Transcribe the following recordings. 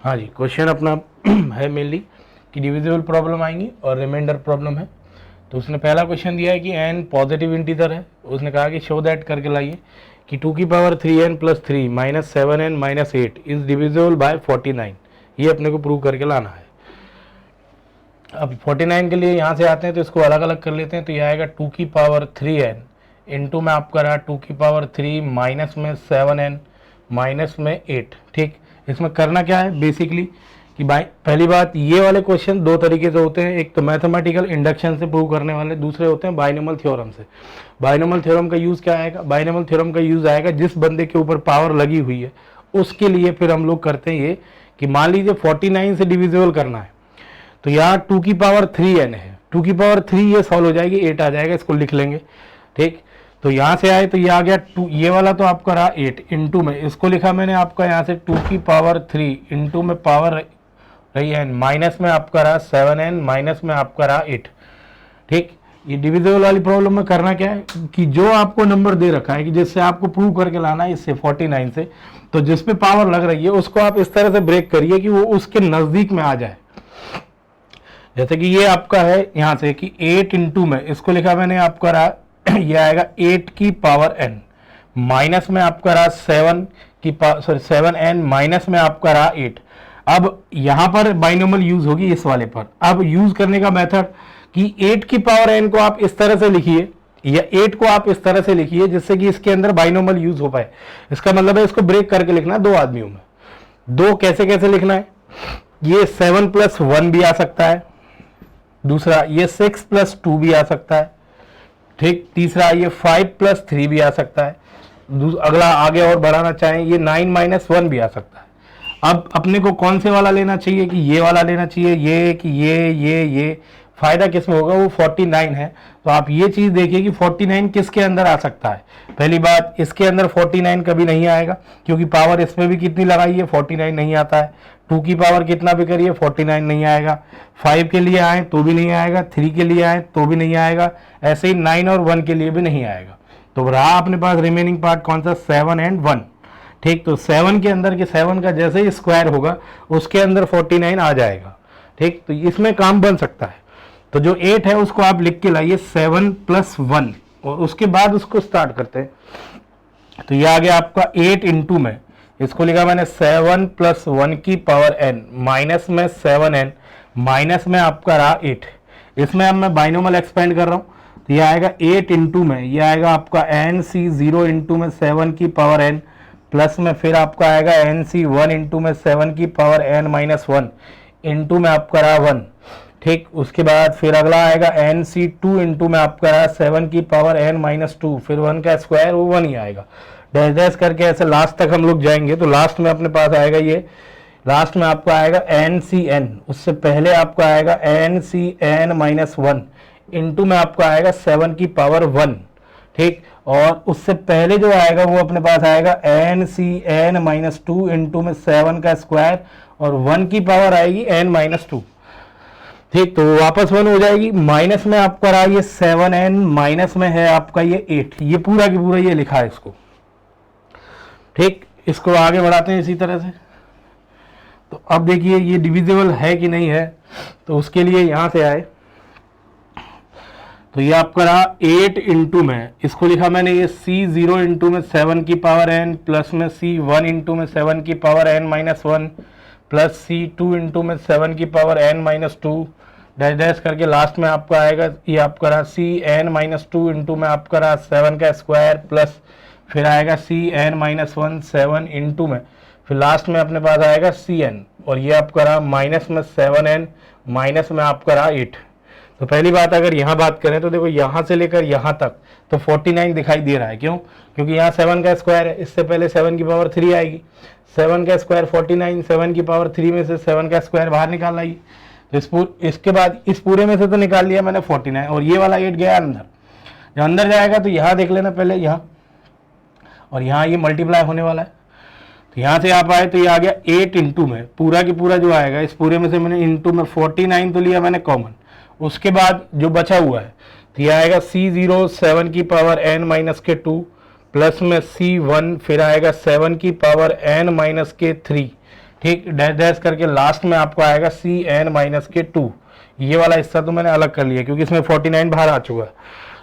हाँ जी, क्वेश्चन अपना है मेनली कि डिविजिबल प्रॉब्लम आएंगी और रिमाइंडर प्रॉब्लम है। तो उसने पहला क्वेश्चन दिया है कि n पॉजिटिव इंटीजर है, उसने कहा कि शो दैट करके लाइए कि 2 की power 3n plus 3 minus 7n minus 8 is divisible by 49। ये अपने को प्रूव करके लाना है। अब 49 के लिए यहाँ से आते हैं तो इसको अलग अलग कर लेते हैं। तो यह आएगा 2 की पावर 3n इंटू में आपका रहा 2 की पावर 3 माइनस में 7n माइनस में 8। ठीक, इसमें करना क्या है बेसिकली कि भाई पहली बात, ये वाले क्वेश्चन दो तरीके से होते हैं। एक तो मैथमेटिकल इंडक्शन से प्रूव करने वाले, दूसरे होते हैं बाइनोमियल थ्योरम से। बाइनोमियल थ्योरम का यूज़ क्या आएगा? बाइनोमियल थ्योरम का यूज़ आएगा जिस बंदे के ऊपर पावर लगी हुई है उसके लिए। फिर हम लोग करते हैं ये कि मान लीजिए 49 से डिविजिबल करना है तो यहाँ 2 की पावर 3n है, 2 की पावर 3 ये सॉल्व हो जाएगी, 8 आ जाएगा, इसको लिख लेंगे। ठीक, तो यहाँ से आए तो ये आ गया 2, ये वाला तो आपका रहा 8 इंटू में इसको लिखा मैंने आपका यहाँ से 2 की पावर 3 इंटू में पावर रही है माइनस में आपका रहा 7n माइनस में आपका रहा 8। ठीक, ये डिविजिबल वाली प्रॉब्लम में करना क्या है कि जो आपको नंबर दे रखा है कि जिससे आपको प्रूव करके लाना है इससे 49 से, तो जिस पे पावर लग रही है उसको आप इस तरह से ब्रेक करिए कि वो उसके नज़दीक में आ जाए। जैसे कि ये आपका है यहाँ से कि 8 इंटू में इसको लिखा मैंने आपका रहा ये आएगा 8 की पावर n माइनस में आपका रहा 7 की पावर 7n माइनस में आपका रहा 8। अब यहाँ पर बाइनोमियल यूज होगी इस वाले पर। अब यूज करने का मेथड कि 8 की पावर n को आप इस तरह से लिखिए या 8 को आप इस तरह से लिखिए जिससे कि इसके अंदर बाइनोमियल यूज हो पाए। इसका मतलब है इसको ब्रेक करके लिखना है दो आदमियों में। दो कैसे कैसे लिखना है? ये 7 प्लस 1 भी आ सकता है, दूसरा ये 6 प्लस 2 भी आ सकता है। ठीक, तीसरा ये 5 प्लस 3 भी आ सकता है। अगला आगे और बढ़ाना चाहें ये 9 माइनस 1 भी आ सकता है। अब अपने को कौन से वाला लेना चाहिए कि ये वाला लेना चाहिए, ये कि ये फायदा किस में होगा? वो 49 है। तो आप ये चीज देखिए कि 49 किसके अंदर आ सकता है। पहली बात, इसके अंदर 49 कभी नहीं आएगा क्योंकि पावर इसमें भी कितनी लगाई है 49 नहीं आता है। 2 की पावर कितना भी करिए 49 नहीं आएगा। 5 के लिए आए तो भी नहीं आएगा, 3 के लिए आए तो भी नहीं आएगा, ऐसे ही 9 और 1 के लिए भी नहीं आएगा। तो रहा अपने पास रिमेनिंग पार्ट कौन सा? 7 एंड 1। ठीक, तो 7 के अंदर के 7 का जैसे ही स्क्वायर होगा उसके अंदर 49 आ जाएगा। ठीक, तो इसमें काम बन सकता है। तो जो 8 है उसको आप लिख के लाइए 7 प्लस 1 और उसके बाद उसको स्टार्ट करते हैं। तो ये आ गया आपका 8 इंटू में इसको लिखा मैंने 7 प्लस 1 की पावर n माइनस में 7n माइनस में आपका रहा 8। इसमें अब मैं बाइनोमियल एक्सपेंड कर रहा हूँ तो ये आएगा 8 इंटू में ये आएगा आपका एन सी 0 इंटू में 7 की पावर n प्लस में फिर आपका आएगा एन सी 1 इंटू में 7 की पावर n माइनस 1 इंटू में आपका रहा 1। ठीक, उसके बाद फिर अगला आएगा एन सी 2 इंटू में आपका रहा 7 की पावर n माइनस 2 फिर 1 का स्क्वायर वो 1 ही आएगा। डैश डैश करके ऐसे लास्ट तक हम लोग जाएंगे तो लास्ट में अपने पास आएगा ये, लास्ट में आपका आएगा एन सी एन, उससे पहले आपका आएगा N C N minus 1 into में आपका आएगा 7 की पावर 1। ठीक, और उससे पहले जो आएगा वो अपने पास आएगा N C N minus 2 into में 7 का स्क्वायर और 1 की पावर आएगी एन माइनस 2। ठीक, तो वापस 1 हो जाएगी। माइनस में आपका रहा ये 7n माइनस में है आपका ये 8। ये पूरा की पूरा ये लिखा है इसको। ठीक, इसको आगे बढ़ाते हैं इसी तरह से। तो अब देखिए ये डिविजिबल है कि नहीं है, तो उसके लिए यहाँ से आए तो ये आपका रहा 8 इंटू में इसको लिखा मैंने ये C0 इंटू में 7 की पावर n प्लस में C1 इंटू में 7 की power n minus 1 plus C2 into में 7 की power n minus 2 dash dash करके लास्ट में आपका आएगा ये आपका रहा CN माइनस 2 इंटू में आपका रहा 7 का स्क्वायर प्लस फिर आएगा CN माइनस 1 7 इंटू में फिर लास्ट में अपने पास आएगा CN और ये आपका रहा माइनस में 7n माइनस में आपका रहा 8। तो पहली बात अगर यहाँ बात करें तो देखो यहाँ से लेकर यहाँ तक तो 49 दिखाई दे रहा है। क्यों? क्योंकि यहाँ 7 का स्क्वायर है, इससे पहले 7 की पावर 3 आएगी। 7 का स्क्वायर 49, 7 की पावर 3 में से 7 का स्क्वायर बाहर निकाल आइए। तो इसके बाद इस पूरे में से तो निकाल लिया मैंने 49 और ये वाला 8 गया अंदर। जब अंदर जाएगा तो यहाँ देख लेना पहले यहाँ और यहाँ ये मल्टीप्लाई होने वाला है। तो यहाँ से आप आए तो ये आ गया 8 इंटू में पूरा की पूरा जो आएगा इस पूरे में से मैंने इंटू में 49 तो लिया मैंने कॉमन। उसके बाद जो बचा हुआ है तो ये आएगा C0 7 की पावर n माइनस के 2 प्लस में C1 फिर आएगा 7 की पावर n माइनस के 3। ठीक, डैश डैश करके लास्ट में आपको आएगा Cn-2। ये वाला हिस्सा तो मैंने अलग कर लिया क्योंकि इसमें 49 बाहर आ चुका है।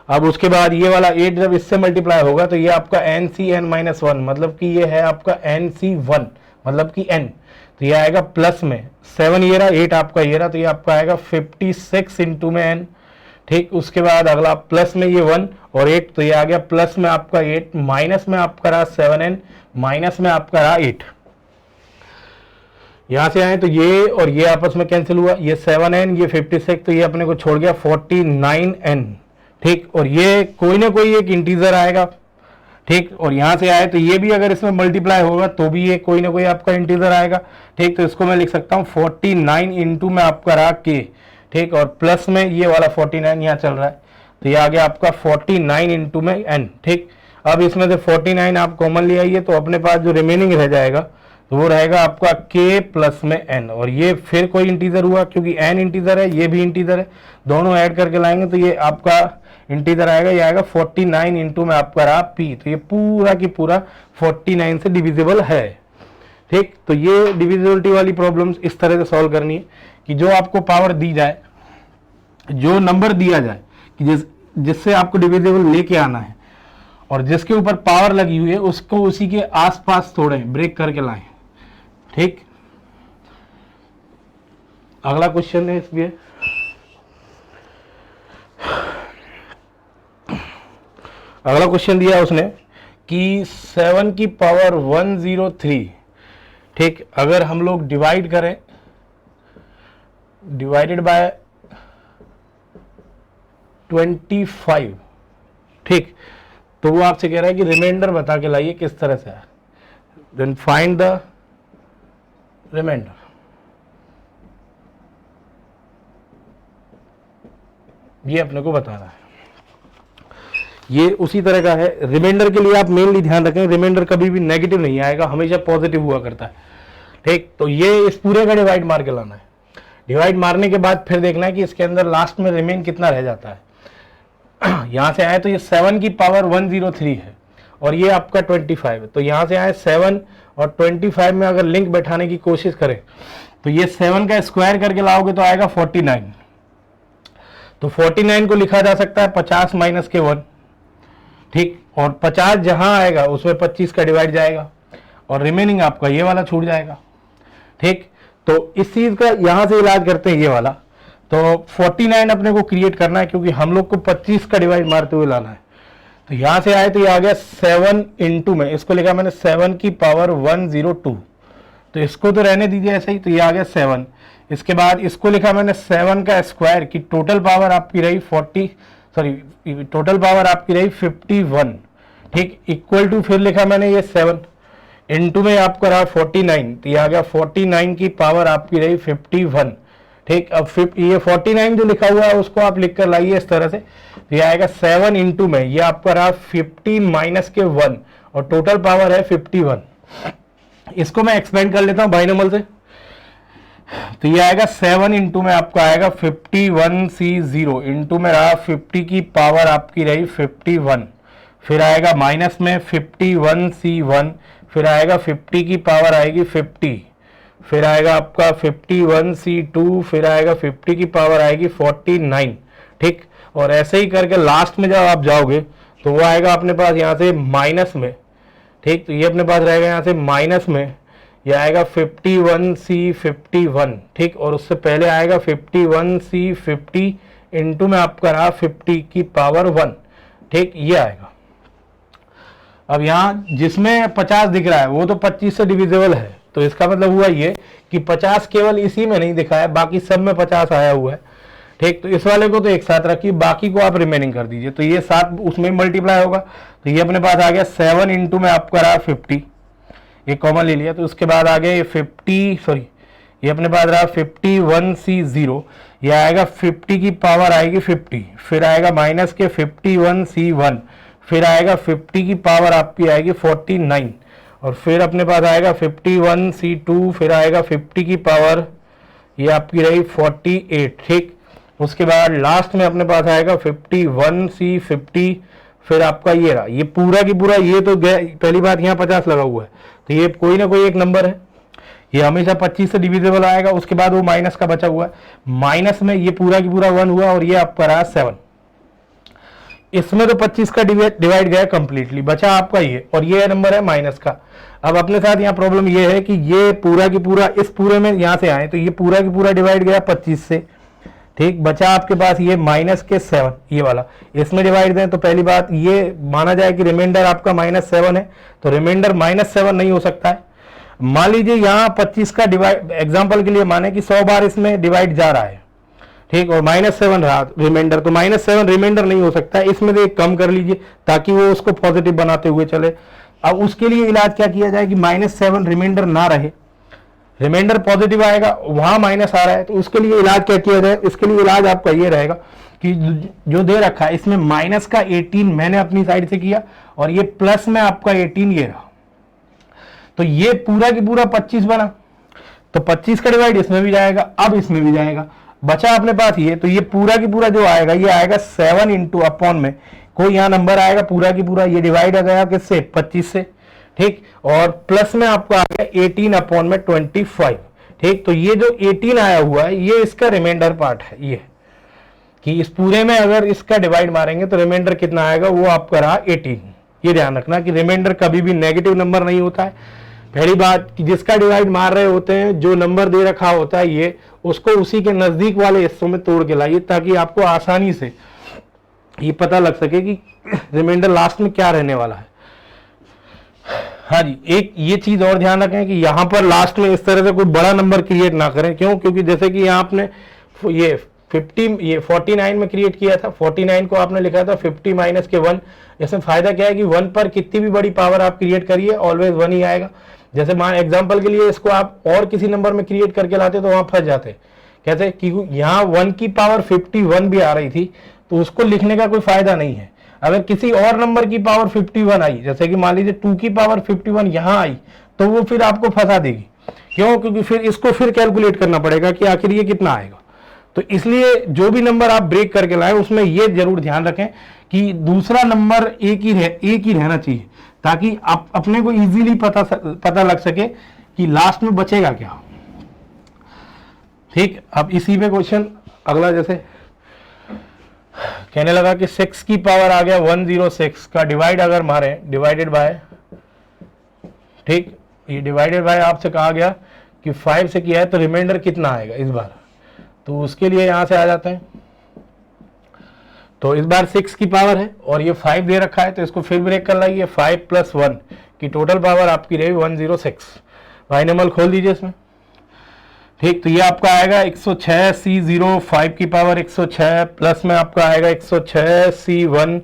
अब उसके बाद ये वाला 8 जब इससे मल्टीप्लाई होगा तो ये आपका NCn-1 मतलब कि ये है आपका NC1 मतलब कि n, तो ये आएगा प्लस में 7 ये रहा, 8 आपका ये रहा, तो ये आपका आएगा 56 इंटू में n। ठीक, उसके बाद अगला प्लस में ये 1 और 8, तो ये आ गया प्लस में आपका 8, माइनस में आपका रहा 7n, माइनस में आपका रहा 8। यहां से आए तो ये और ये आपस में कैंसिल हुआ, ये 7n ये 56, तो ये अपने को छोड़ गया 49n। ठीक, और ये कोई ना कोई एक इंटीजर आएगा। ठीक, और यहां से आए तो ये भी अगर इसमें मल्टीप्लाई होगा तो भी ये कोई ना कोई आपका इंटीजर आएगा। ठीक, तो इसको मैं लिख सकता हूं 49 इंटू में आपका रहा k। ठीक, और प्लस में ये वाला 49 यहाँ चल रहा है, तो ये आ गया आपका 49 इंटू में n। ठीक, अब इसमें से 49 आप कॉमन ले आइए तो अपने पास जो रिमेनिंग रह जाएगा तो वो रहेगा आपका k प्लस में n, और ये फिर कोई इंटीजर हुआ क्योंकि n इंटीजर है, ये भी इंटीजर है, दोनों ऐड करके लाएंगे तो ये आपका इंटीजर आएगा, ये आएगा 49 इंटू में आपका रहा p। तो ये पूरा की पूरा 49 से डिविजिबल है। ठीक, तो ये डिविजिबिलिटी वाली प्रॉब्लम्स इस तरह से सॉल्व करनी है कि जो आपको पावर दी जाए, जो नंबर दिया जाए कि जिससे आपको डिविजिबल लेके आना है और जिसके ऊपर पावर लगी हुई है उसको उसी के आसपास तोड़ें, ब्रेक करके लाएं। ठीक, अगला क्वेश्चन है इसमें, अगला क्वेश्चन दिया उसने कि 7 की पावर 103। ठीक, अगर हम लोग डिवाइड करें, डिवाइडेड बाय 25। ठीक, तो वो आपसे कह रहा है कि रिमाइंडर बता के लाइए किस तरह से है, देन फाइंड द रिमाइंडर। ये अपने को बताना है, ये उसी तरह का है। रिमाइंडर के लिए आप मेनली ध्यान रखें, रिमाइंडर कभी भी नेगेटिव नहीं आएगा, हमेशा पॉजिटिव हुआ करता है। ठीक, तो ये इस पूरे का डिवाइड मार के लाना है। डिवाइड मारने के बाद फिर देखना है कि इसके अंदर लास्ट में रिमेन कितना रह जाता है। यहां से आए तो ये 7 की पावर 103 है और ये आपका 25 है, तो यहां से आए 7 और 25 में अगर लिंक बैठाने की कोशिश करें तो ये 7 का स्क्वायर करके लाओगे तो आएगा 49। तो 49 को लिखा जा सकता है 50 माइनस के 1। ठीक, और 50 जहां आएगा उसमें 25 का डिवाइड जाएगा और रिमेनिंग आपका ये वाला छूट जाएगा। ठीक, तो इस चीज का यहां से इलाज करते हैं ये वाला। तो 49 अपने को क्रिएट करना है क्योंकि हम लोग को 25 का डिवाइड मारते हुए लाना है। तो यहां से आए तो ये आ गया 7 इंटू में, इसको लिखा मैंने 7 की पावर 102, तो इसको तो रहने दीजिए ऐसे ही, तो ये आ गया 7। इसके बाद इसको लिखा मैंने 7 का स्क्वायर की टोटल पावर आपकी रही टोटल पावर आपकी रही 51। ठीक, इक्वल टू फिर लिखा मैंने ये 7 इंटू में आपका रहा 49, तो ये आ गया 49 की पावर आपकी रही 51। ठीक, अब ये 49 जो लिखा हुआ है उसको आप लिख कर लाइए इस तरह से, तो ये आएगा 7 इंटू में ये आपका रहा 50 माइनस के 1 और टोटल पावर है 51। इसको मैं एक्सपेंड कर लेता हूं बाइनोमियल से, तो ये आएगा 7 इंटू में आपका आएगा 51C0 इंटू में रहा 50 की पावर आपकी रही 51, फिर आएगा माइनस में 51C1, फिर आएगा 50 की पावर आएगी 50, फिर आएगा आपका 51C2, फिर आएगा 50 की पावर आएगी 49। ठीक, और ऐसे ही करके लास्ट में जब आप जाओगे तो वो आएगा अपने पास यहाँ से माइनस में। ठीक, तो ये अपने पास रहेगा यहाँ से माइनस में, ये आएगा 51C51। ठीक, और उससे पहले आएगा 51C50 इंटू में आपका रहा 50 की पावर 1। ठीक, ये आएगा। अब यहाँ जिसमें 50 दिख रहा है वो तो 25 से डिविजिबल है, तो इसका मतलब हुआ ये कि 50 केवल इसी में नहीं दिखा है, बाकी सब में 50 आया हुआ है। ठीक, तो इस वाले को तो एक साथ रखिए, बाकी को आप रिमेनिंग कर दीजिए, तो ये 7 उसमें मल्टीप्लाई होगा, तो ये अपने पास आ गया 7 इंटू में आपका रहा 50, ये कॉमन ले लिया, तो उसके बाद आ गया ये अपने पास रहा 51C0, ये आएगा 50 की पावर आएगी 50, फिर आएगा माइनस के 51C1, फिर आएगा 50 की पावर आपकी आएगी 49, और फिर अपने पास आएगा 51C2, फिर आएगा 50 की पावर ये आपकी रही 48। ठीक, उसके बाद लास्ट में अपने पास आएगा 51C50, फिर आपका ये रहा, ये पूरा की पूरा, ये तो पहली बात यहाँ 50 लगा हुआ है, तो ये कोई ना कोई एक नंबर है, ये हमेशा 25 से डिविजिबल आएगा, उसके बाद वो माइनस का बचा हुआ है, माइनस में ये पूरा की पूरा 1 हुआ और ये आपका रहा 7। इसमें तो 25 का डिवाइड गया कंप्लीटली, बचा आपका ये, और ये नंबर है माइनस का। अब अपने साथ यहाँ प्रॉब्लम ये है कि ये पूरा की पूरा इस पूरे में यहाँ से आए तो ये पूरा की पूरा डिवाइड गया 25 से, ठीक, बचा आपके पास ये माइनस के 7, ये वाला इसमें डिवाइड दें तो पहली बात ये माना जाए कि रिमाइंडर आपका -7 है, तो रिमाइंडर -7 नहीं हो सकता है। मान लीजिए यहाँ 25 का डिवाइड, एग्जाम्पल के लिए माने कि 100 बार इसमें डिवाइड जा रहा है, ठीक, और -7 रहा रिमाइंडर, तो -7 रिमाइंडर नहीं हो सकता है, इसमें से एक कम कर लीजिए ताकि वो उसको पॉजिटिव बनाते हुए चले। अब उसके लिए इलाज क्या किया जाए कि -7 रिमाइंडर ना रहे, रिमाइंडर पॉजिटिव आएगा, वहां माइनस आ रहा है, तो उसके लिए इलाज क्या किया जाए? इसके लिए इलाज आपका ये रहेगा कि जो दे रखा है इसमें माइनस का 18 मैंने अपनी साइड से किया और ये प्लस में आपका 18 ये रहा, तो ये पूरा की पूरा 25 बना, तो 25 का डिवाइड इसमें भी जाएगा, अब इसमें भी जाएगा, बचा अपने पास ये, तो ये पूरा की पूरा जो आएगा ये आएगा 7 इंटू अपॉन में कोई यहाँ नंबर आएगा पूरा की पूरा, ये डिवाइड आ गया किससे? 25 से, ठीक, और प्लस में आपको आ गया 18 अपॉन में 25, ठीक, तो ये जो 18 आया हुआ है ये इसका रिमाइंडर पार्ट है, ये कि इस पूरे में अगर इसका डिवाइड मारेंगे तो रिमाइंडर कितना आएगा? वो आपका रहा 18। ये ध्यान रखना कि रिमाइंडर कभी भी नेगेटिव नंबर नहीं होता है। पहली बात कि जिसका डिवाइड मार रहे होते हैं, जो नंबर दे रखा होता है ये, उसको उसी के नजदीक वाले हिस्सों में तोड़ के लाइए ताकि आपको आसानी से ये पता लग सके कि रिमाइंडर लास्ट में क्या रहने वाला है। हाँ जी, एक ये चीज और ध्यान रखें कि यहाँ पर लास्ट में इस तरह से कोई बड़ा नंबर क्रिएट ना करें, क्यों? क्योंकि जैसे कि यहाँ आपने ये 49 में क्रिएट किया था, 49 को आपने लिखा था 50 माइनस के 1, इसमें फायदा क्या है कि 1 पर कितनी भी बड़ी पावर आप क्रिएट करिए ऑलवेज 1 ही आएगा। जैसे मान एग्जांपल के लिए इसको आप और किसी नंबर में क्रिएट करके लाते तो वहां फंस जाते, कहते कि यहाँ 1 की पावर 51 भी आ रही थी तो उसको लिखने का कोई फायदा नहीं है। अगर किसी और नंबर की पावर 51 आई, जैसे कि मान लीजिए 2 की पावर 51 यहाँ आई, तो वो फिर आपको फंसा देगी, क्यों? क्योंकि फिर इसको फिर कैलकुलेट करना पड़ेगा कि आखिर ये कितना आएगा। तो इसलिए जो भी नंबर आप ब्रेक करके लाए उसमें ये जरूर ध्यान रखें कि दूसरा नंबर एक ही रहना चाहिए, ताकि आप अपने को इजीली पता लग सके कि लास्ट में बचेगा क्या, ठीक। अब इसी में क्वेश्चन अगला जैसे कहने लगा कि 6 की पावर आ गया 106 का डिवाइड अगर मारे, डिवाइडेड बाय, ठीक, ये डिवाइडेड बाय आपसे कहा गया कि 5 से किया है तो रिमाइंडर कितना आएगा इस बार, तो उसके लिए यहां से आ जाते हैं। तो इस बार 6 की पावर है और ये 5 दे रखा है, तो इसको फिर ब्रेक कर लाइए, 5 + 1 की टोटल पावर आपकी रही 106। बाइनोमियल खोल दीजिए इसमें, ठीक, तो ये आपका आएगा 106 C0, 5 की पावर 106 प्लस में आपका आएगा 106 C1,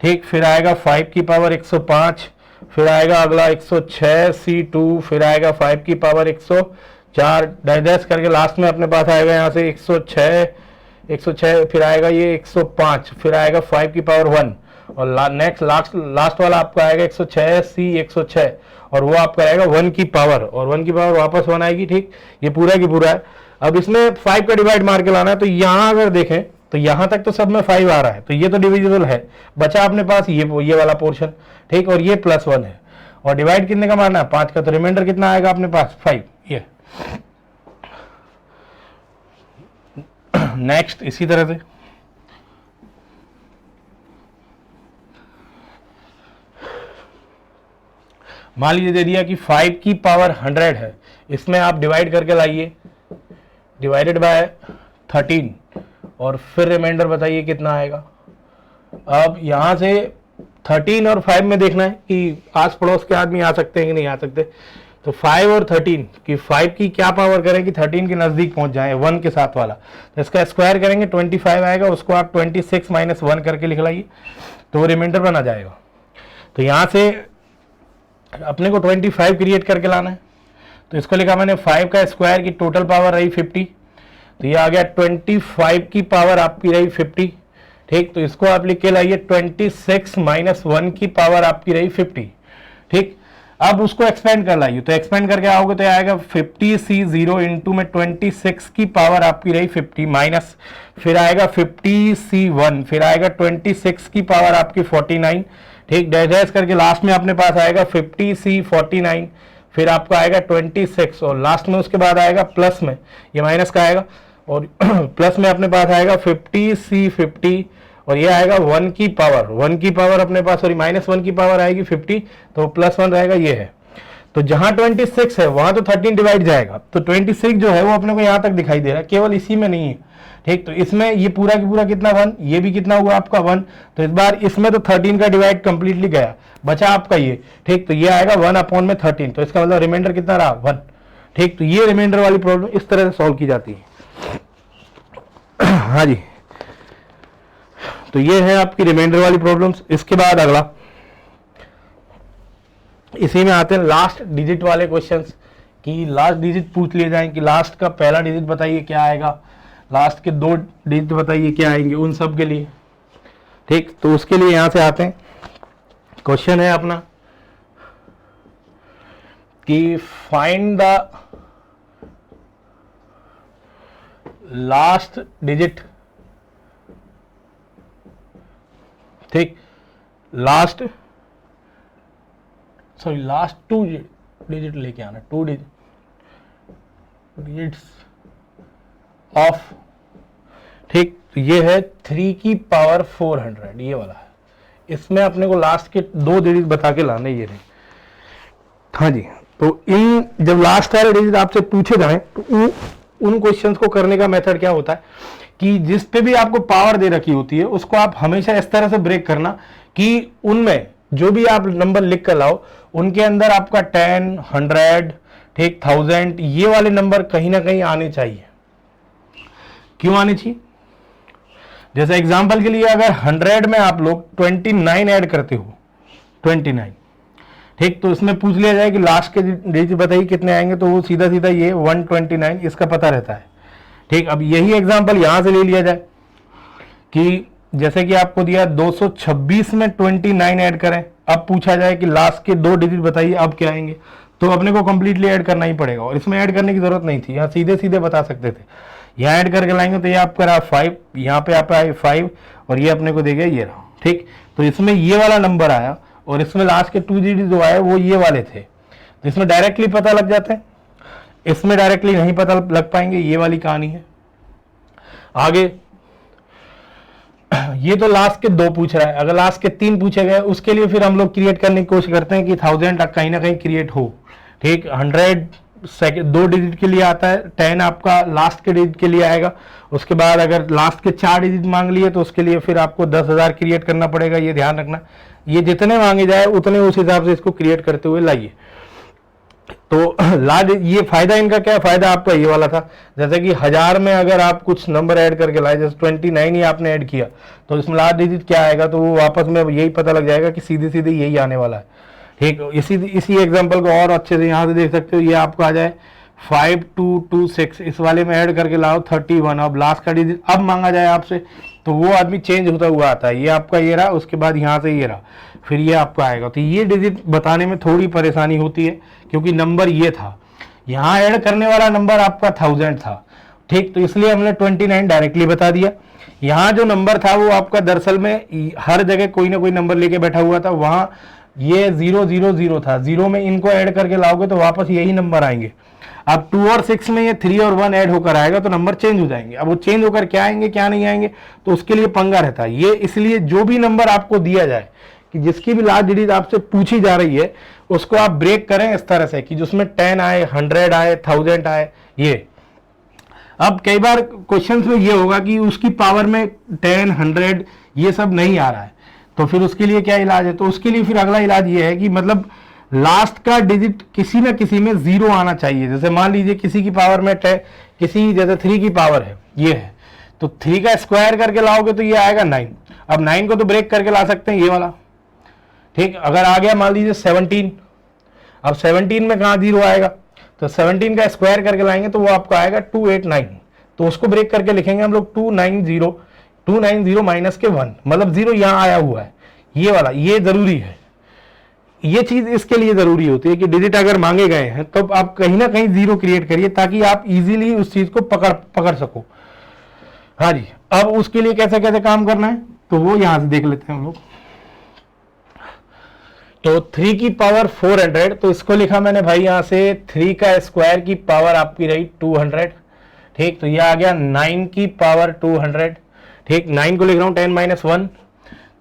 ठीक, फिर आएगा 5 की पावर 105, फिर आएगा अगला 106 C2, फिर आएगा 5 की पावर 104, डाइजेस करके लास्ट में अपने पास आएगा यहाँ से 106, फिर आएगा ये 105, फिर आएगा 5 की पावर 1 और नेक्स्ट लास्ट वाला आपका आएगा 106 C 106 और वो आपका आएगा 1 की पावर, और 1 की पावर वापस 1 आएगी, ठीक, ये पूरा की पूरा है। अब इसमें 5 का डिवाइड मार के लाना है, तो यहाँ अगर देखें तो यहाँ तक तो सब में 5 आ रहा है, तो ये तो डिविजिबल है, बचा अपने पास ये वाला पोर्शन, ठीक, और ये +1 है, और डिवाइड कितने का मारना है? 5 का, तो रिमाइंडर कितना आएगा अपने पास? 5। ये नेक्स्ट इसी तरह से मान लीजिए दे दिया कि 5 की पावर 100 है, इसमें आप डिवाइड करके लाइए, डिवाइडेड बाय 13 और फिर रिमाइंडर बताइए कितना आएगा। अब यहां से 13 और 5 में देखना है कि आस पड़ोस के आदमी आ सकते हैं कि नहीं आ सकते, तो 5 और 13 की 5 की क्या पावर करें कि 13 के नजदीक पहुंच जाए 1 के साथ वाला, तो इसका स्क्वायर करेंगे 25 आएगा, उसको आप 26 - 1 करके लिख लाइए तो रिमाइंडर बना जाएगा। तो यहां से अपने को 25 क्रिएट करके लाना है, तो इसको लिखा मैंने 5 का स्क्वायर की टोटल पावर रही 50, तो ये आ गया 25 की पावर आपकी रही 50, ठीक, तो इसको आप लिख के लाइए 26 - 1 की पावर आपकी रही 50, ठीक। अब उसको एक्सपेंड कर लाइए, तो एक्सपेंड करके आओगे तो आएगा 50 C0 इंटू में 26 की पावर आपकी रही 50 माइनस, फिर आएगा 50 C1, फिर आएगा 26 की पावर आपकी 49, ठीक, डाइजेस्ट करके लास्ट में अपने पास आएगा 50 C 49, फिर आपका आएगा 26 और लास्ट में उसके बाद आएगा प्लस में, ये माइनस का आएगा और प्लस में अपने पास आएगा 50C50 और ये आएगा 1 की पावर अपने पास, सॉरी -1 की पावर आएगी 50, तो +1 रहेगा, ये है। तो जहां 26 है वहां तो 13 डिवाइड जाएगा, तो 26 जो है वो अपने को यहां तक दिखाई दे रहा है, केवल इसी में नहीं है, ठीक। तो इसमें ये पूरा की पूरा कितना 1, ये भी कितना हुआ आपका 1, तो इस बार इसमें तो 13 का डिवाइड कंप्लीटली गया, बचा आपका ये, ठीक। तो ये आएगा 1/13, तो इसका मतलब रिमाइंडर कितना रहा 1, ठीक। तो ये रिमाइंडर वाली प्रॉब्लम इस तरह से सॉल्व की जाती है। हाँ जी, तो ये है आपकी रिमाइंडर वाली प्रॉब्लम्स। इसके बाद अगला, इसी में आते हैं लास्ट डिजिट वाले क्वेश्चंस, कि लास्ट डिजिट पूछ लिए जाएं कि लास्ट का पहला डिजिट बताइए क्या आएगा, लास्ट के 2 डिजिट बताइए क्या आएंगे, उन सब के लिए, ठीक। तो उसके लिए यहां से आते हैं, क्वेश्चन है अपना कि फाइंड द लास्ट डिजिट, ठीक, लास्ट 2 डिजिट लेके आना, 2 डिजिट्स ऑफ, ठीक। तो ये है 3 की पावर 400, ये वाला है। इसमें अपने को लास्ट के 2 डिजिट बता के लाने, ये नहीं। हाँ जी, तो इन जब लास्ट वाले डिजिट आपसे पूछे जाएं तो उन क्वेश्चंस को करने का मेथड क्या होता है कि जिस पे भी आपको पावर दे रखी होती है उसको आप हमेशा इस तरह से ब्रेक करना कि उनमें जो भी आप नंबर लिख कर लाओ उनके अंदर आपका 10, 100, ठीक, 1000 ये वाले नंबर कहीं ना कहीं आने चाहिए। क्यों आने चाहिए? जैसे एग्जांपल के लिए अगर 100 में आप लोग 29 ऐड करते हो, 29, ठीक, तो इसमें पूछ लिया जाए कि लास्ट के डिजिट बताइए कितने आएंगे, तो वो सीधा सीधा ये 129 इसका पता रहता है, ठीक। अब यही एग्जांपल यहां से ले लिया जाए कि जैसे कि आपको दिया 226 में 29 ऐड करें, अब पूछा जाए कि लास्ट के 2 डिजिट बताइए अब क्या आएंगे, तो अपने को कंप्लीटली ऐड करना ही पड़ेगा और इसमें ऐड करने की जरूरत नहीं थी, यहाँ सीधे सीधे बता सकते थे। यहाँ ऐड करके लाएंगे तो ये आपका रहा 5, यहाँ पे आप आए 5 और ये अपने को दे गया ये रहा, ठीक। तो इसमें ये वाला नंबर आया और इसमें लास्ट के 2 डिजिट जो आए वो ये वाले थे, तो इसमें डायरेक्टली पता लग जाते हैं, इसमें डायरेक्टली नहीं पता लग पाएंगे, ये वाली कहानी है। आगे ये तो लास्ट के 2 पूछ रहा है, अगर लास्ट के 3 पूछे गए उसके लिए फिर हम लोग क्रिएट करने की कोशिश करते हैं कि 1000 कहीं ना कहीं क्रिएट हो, ठीक। 100 2 डिजिट के लिए आता है, 10 आपका लास्ट के डिजिट के लिए आएगा, उसके बाद अगर लास्ट के 4 डिजिट मांग लिए तो उसके लिए फिर आपको 10,000 क्रिएट करना पड़ेगा, ये ध्यान रखना। ये जितने मांगे जाए उतने उस हिसाब से इसको क्रिएट करते हुए लाइए। तो ये फायदा इनका क्या है, फायदा आपका ये वाला था, जैसे कि 1000 में अगर आप कुछ नंबर ऐड करके लाए, जैसे 29 ही आपने ऐड किया, तो इसमें लास्ट डिजिट क्या आएगा, तो वो वापस में यही पता लग जाएगा कि सीधे सीधे यही आने वाला है, ठीक। इसी एग्जांपल को और अच्छे से यहाँ से देख सकते हो, ये आपको आ जाए 5226, इस वाले में ऐड करके लाओ 31, अब लास्ट का डिजिट अब मांगा जाए आपसे तो वो आदमी चेंज होता हुआ आता है, ये आपका ये रहा, उसके बाद यहाँ से ये रहा, फिर ये आपका आएगा। तो ये डिजिट बताने में थोड़ी परेशानी होती है क्योंकि नंबर ये था, यहाँ ऐड करने वाला नंबर आपका 1000 था, ठीक। तो इसलिए हमने 29 डायरेक्टली बता दिया। यहाँ जो नंबर था वो आपका दरअसल में हर जगह कोई ना कोई नंबर लेके बैठा हुआ था, वहाँ ये 000 था, 0 में इनको ऐड करके लाओगे तो वापस यही नंबर आएंगे। अब 2 और 6 में ये 3 और 1 ऐड होकर आएगा तो नंबर चेंज हो जाएंगे। अब वो चेंज होकर क्या आएंगे क्या नहीं आएंगे तो उसके लिए पंगा रहता है। ये इसलिए जो भी नंबर आपको दिया जाए कि जिसकी भी लास्ट डिजिट आपसे पूछी जा रही है उसको आप ब्रेक करें इस तरह से कि जिसमें 10 आए, 100 आए, 1000 आए। ये अब कई बार क्वेश्चंस में ये होगा कि उसकी पावर में 10, 100 ये सब नहीं आ रहा है, तो फिर उसके लिए क्या इलाज है, तो उसके लिए फिर अगला इलाज ये है कि मतलब लास्ट का डिजिट किसी ना किसी में 0 आना चाहिए। जैसे मान लीजिए किसी की पावर में किसी जैसे 3 की पावर है, ये है, तो 3 का स्क्वायर करके लाओगे तो ये आएगा 9। अब 9 को तो ब्रेक करके ला सकते हैं ये वाला, ठीक। अगर आ गया मान लीजिए 17, अब 17 में कहाँ 0 आएगा, तो 17 का स्क्वायर करके लाएंगे तो वो आपको आएगा 289, तो उसको ब्रेक करके लिखेंगे हम लोग 290 माइनस के 1, मतलब 0 यहाँ आया हुआ है, ये वाला, ये जरूरी है। ये चीज इसके लिए जरूरी होती है कि डिजिट अगर मांगे गए हैं तो आप कहीं ना कहीं 0 क्रिएट करिए ताकि आप इजीली उस चीज को पकड़ सको। हाँ जी, अब उसके लिए कैसे कैसे काम करना है तो वो यहां से देख लेते हैं हम लोग। तो 3 की पावर 400, तो इसको लिखा मैंने भाई यहां से 3 का स्क्वायर की पावर आपकी रही 200, ठीक। तो ये आ गया 9 की पावर 200, ठीक। 9 को लिख रहा हूं 10 माइनस 1,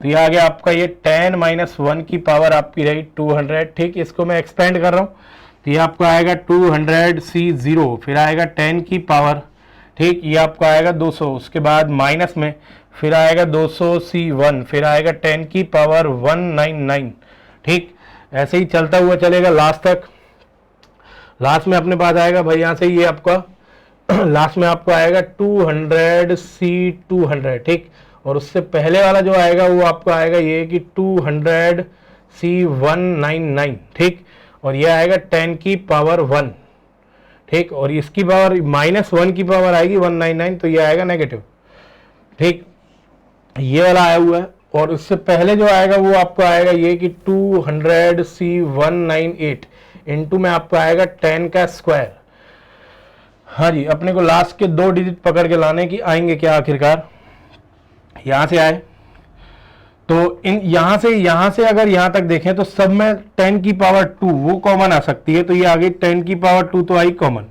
तो ये आ गया आपका ये 10 माइनस 1 की पावर आपकी रही 200, ठीक। इसको मैं एक्सपेंड कर रहा हूं, तो ये आपका आएगा 200C0, फिर आएगा 10 की पावर, ठीक। ये आपका आएगा 200, उसके बाद माइनस में फिर आएगा 200C1, फिर आएगा 10 की पावर 199, ठीक। ऐसे ही चलता हुआ चलेगा लास्ट तक। लास्ट में अपने पास आएगा भाई यहां से ये आपका लास्ट में आपको आएगा 200C200, ठीक। और उससे पहले वाला जो आएगा वो आपको आएगा ये कि 200C199, ठीक। और ये आएगा 10 की पावर 1, ठीक। और इसकी पावर -1 की पावर आएगी 199, तो ये आएगा नेगेटिव, ठीक। ये वाला आया हुआ है। और उससे पहले जो आएगा वो आपको आएगा ये कि 200C198 इंटू में आपको आएगा 10 का स्क्वायर। हाँ जी, अपने को लास्ट के 2 डिजिट पकड़ के लाने की आएंगे क्या आखिरकार, यहां से आए तो इन यहां से अगर यहां तक देखें तो सब में 10 की पावर 2 वो कॉमन आ सकती है, तो ये आ गई 10 की पावर 2 तो आई कॉमन।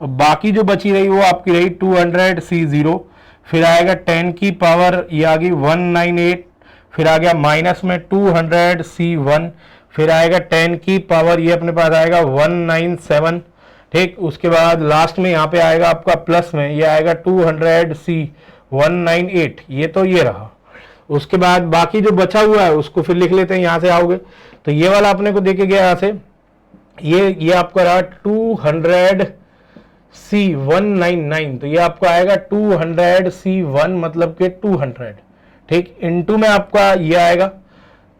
और बाकी जो बची रही वो आपकी रही 200C0, फिर आएगा 10 की पावर ये आ गई 198, फिर आ गया माइनस में 200C1, फिर आएगा 10 की पावर ये अपने पास आएगा 197, ठीक। उसके बाद लास्ट में यहाँ पे आएगा आपका प्लस में ये आएगा 200C198, ये तो ये रहा। उसके बाद बाकी जो बचा हुआ है उसको फिर लिख लेते हैं, यहाँ से आओगे तो ये वाला अपने को देके गया यहाँ से ये आपका रहा 200C199, तो ये आपको आएगा 200C1 मतलब के 200, ठीक। इनटू में आपका ये आएगा,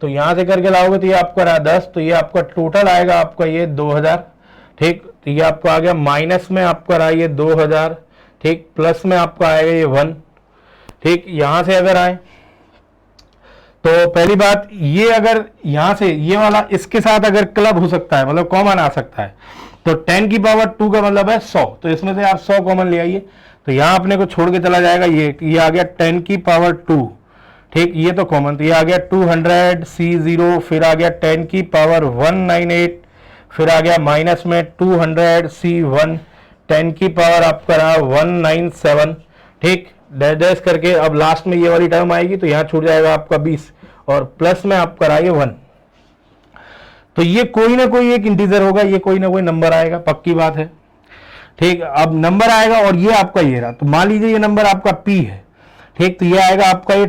तो यहां से करके लाओगे तो ये आपका रहा 10, तो ये आपका टोटल आएगा आपका ये 2000, ठीक। तो ये आपको आ गया माइनस में आपका रहा ये 2000, ठीक। प्लस में आपका आएगा ये 1, ठीक। यहां से अगर आए तो पहली बात ये अगर यहां से ये वाला इसके साथ अगर क्लब हो सकता है मतलब कॉमन आ सकता है, तो 10 की पावर 2 का मतलब है 100, तो इसमें से आप 100 कॉमन ले आइए, तो यहां अपने को छोड़ के चला जाएगा ये आ गया 10 की पावर 2, ठीक। ये तो कॉमन, तो ये आ गया 200C0, फिर आ गया 10 की पावर 198, फिर आ गया माइनस में 200C1, 10 की पावर आपका रहा 197, ठीक। डैश डैश करके अब लास्ट में ये वाली टर्म आएगी तो यहाँ छूट जाएगा आपका 20, और प्लस में आपका रहा ये 1, तो ये कोई ना कोई एक इंटीजर होगा, ये कोई ना कोई नंबर आएगा, पक्की बात है, ठीक। अब नंबर आएगा और ये आपका ये रहा, तो मान लीजिए ये नंबर आपका P है, ठीक। तो ये आएगा आपका ये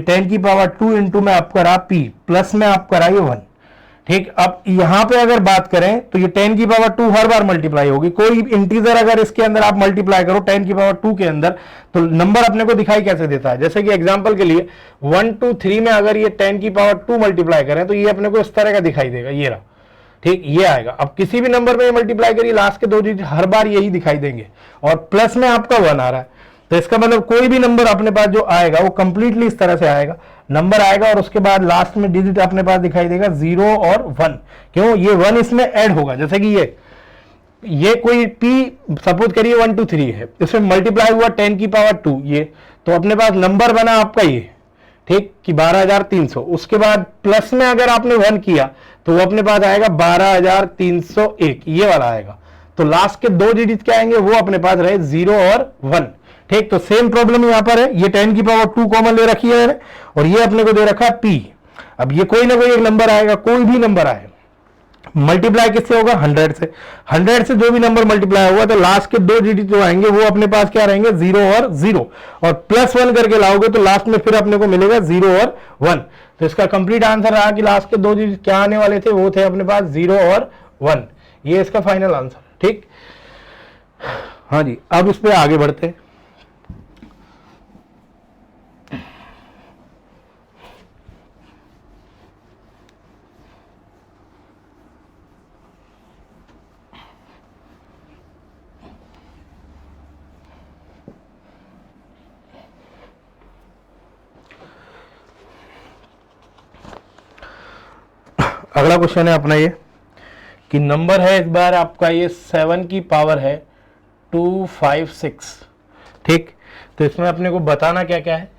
10 की पावर 2 इंटू में आपका रहा P, प्लस में आपका रहा ये 1, ठीक। अब यहां पे अगर बात करें तो ये 10 की पावर 2 हर बार मल्टीप्लाई होगी, कोई इंटीजर अगर इसके अंदर आप मल्टीप्लाई करो 10 की पावर 2 के अंदर, तो नंबर अपने को दिखाई कैसे देता है, जैसे कि एग्जांपल के लिए 1 2 3 में अगर ये 10 की पावर 2 मल्टीप्लाई करें तो ये अपने को इस तरह का दिखाई देगा, ये रहा, ठीक। ये आएगा। अब किसी भी नंबर में मल्टीप्लाई करिए लास्ट के 2 डिजिट हर बार यही दिखाई देंगे, और प्लस में आपका 1 आ रहा है, तो इसका मतलब कोई भी नंबर अपने पास जो आएगा वो कंप्लीटली इस तरह से आएगा, नंबर आएगा और उसके बाद लास्ट में डिजिट अपने पास दिखाई देगा 0 और 1, क्यों, ये 1 इसमें ऐड होगा, जैसे कि ये कोई P सपोज करिए 1 2 3 है, इसमें मल्टीप्लाई हुआ 10 की पावर 2 ये, तो अपने पास नंबर बना आपका ये, ठीक, कि 12300, उसके बाद प्लस में अगर आपने 1 किया तो वो अपने पास आएगा 12301, ये वाला आएगा। तो लास्ट के 2 डिजिट क्या आएंगे वो अपने पास रहे 0 और 1, ठीक। तो सेम प्रॉब्लम यहां पर है, ये 10 की पावर 2 कॉमन ले रखी है और ये अपने को दे रखा है P। अब ये कोई ना कोई एक नंबर आएगा, कोई भी नंबर आए, मल्टीप्लाई किससे होगा 100 से, 100 से जो भी नंबर मल्टीप्लाई होगा तो लास्ट के 2 डिजिट जो आएंगे वो अपने पास क्या रहेंगे 0 और 0, और प्लस 1 करके लाओगे तो लास्ट में फिर अपने को मिलेगा 0 और 1। तो इसका कंप्लीट आंसर रहा कि लास्ट के 2 डिजिट क्या आने वाले थे, वो थे अपने पास 0 और 1, ये इसका फाइनल आंसर, ठीक। हाँ जी, अब इस पे आगे बढ़ते हैं। अगला क्वेश्चन है अपना ये कि नंबर है इस बार आपका ये 7 की पावर है 256, ठीक। तो इसमें अपने को बताना क्या क्या है,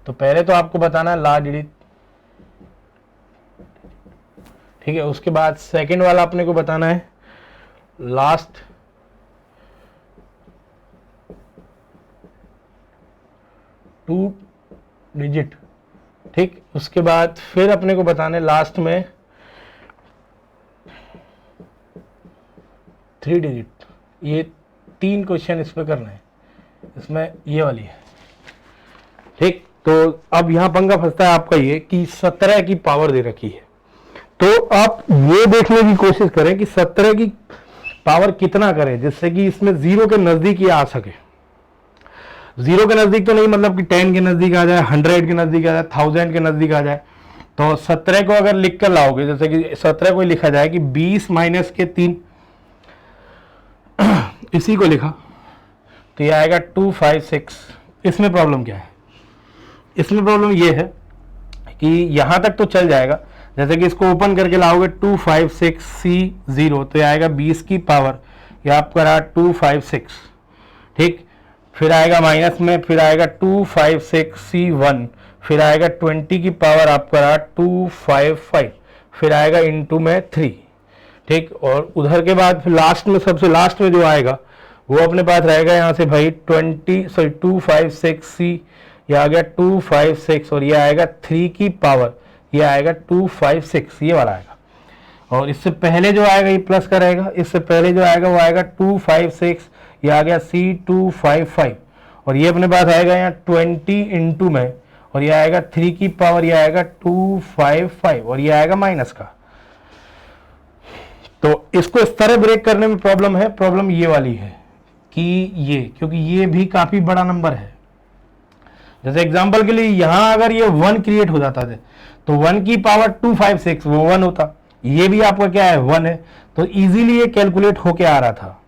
तो पहले तो आपको बताना है लार्ज डिजिट, ठीक है। उसके बाद सेकंड वाला अपने को बताना है लास्ट 2 डिजिट, ठीक। उसके बाद फिर अपने को बताना है लास्ट में 3 डिजिट। ये 3 क्वेश्चन इस पे करना है, इसमें ये वाली है, ठीक। तो अब यहां पंगा फंसता है आपका ये कि 17 की पावर दे रखी है, तो आप ये देखने की कोशिश करें कि 17 की पावर कितना करें जिससे कि इसमें 0 के नजदीक ये आ सके। 0 के नजदीक तो नहीं, मतलब कि 10 के नजदीक आ जाए, 100 के नजदीक आ जाए, 1000 के नजदीक आ जाए। तो 17 को अगर लिख कर लाओगे, जैसे कि 17 को लिखा जाए कि 20 माइनस के 3, इसी को लिखा तो ये आएगा 256। इसमें प्रॉब्लम क्या है? इसमें प्रॉब्लम ये है कि यहां तक तो चल जाएगा, जैसे कि इसको ओपन करके लाओगे 256C0 तो ये आएगा 20 की पावर, ये आपका रहा 256, ठीक। फिर आएगा माइनस में, फिर आएगा 256C1, फिर आएगा 20 की पावर आपका रहा 255, फिर आएगा इंटू में 3, ठीक। और उधर के बाद फिर लास्ट में, सबसे लास्ट में जो आएगा वो अपने पास रहेगा यहाँ से भाई 256C, ये आ गया 256 और ये आएगा 3 की पावर, ये आएगा 256, ये वाला आएगा। और इससे पहले जो आएगा ये प्लस का रहेगा, इससे पहले जो आएगा वो आएगा 256, ये आ गया C255 और ये अपने पास आएगा यहाँ 20 इंटू में और ये आएगा 3 की पावर, ये आएगा 255 और ये आएगा माइनस का। तो इसको इस तरह ब्रेक करने में प्रॉब्लम है, प्रॉब्लम ये वाली है कि ये, क्योंकि ये भी काफी बड़ा नंबर है। जैसे एग्जांपल के लिए यहां अगर ये 1 क्रिएट हो जाता था तो 1 की पावर 256 वो 1 होता, ये भी आपका क्या है 1 है, तो इजीली ये कैलकुलेट होके आ रहा था।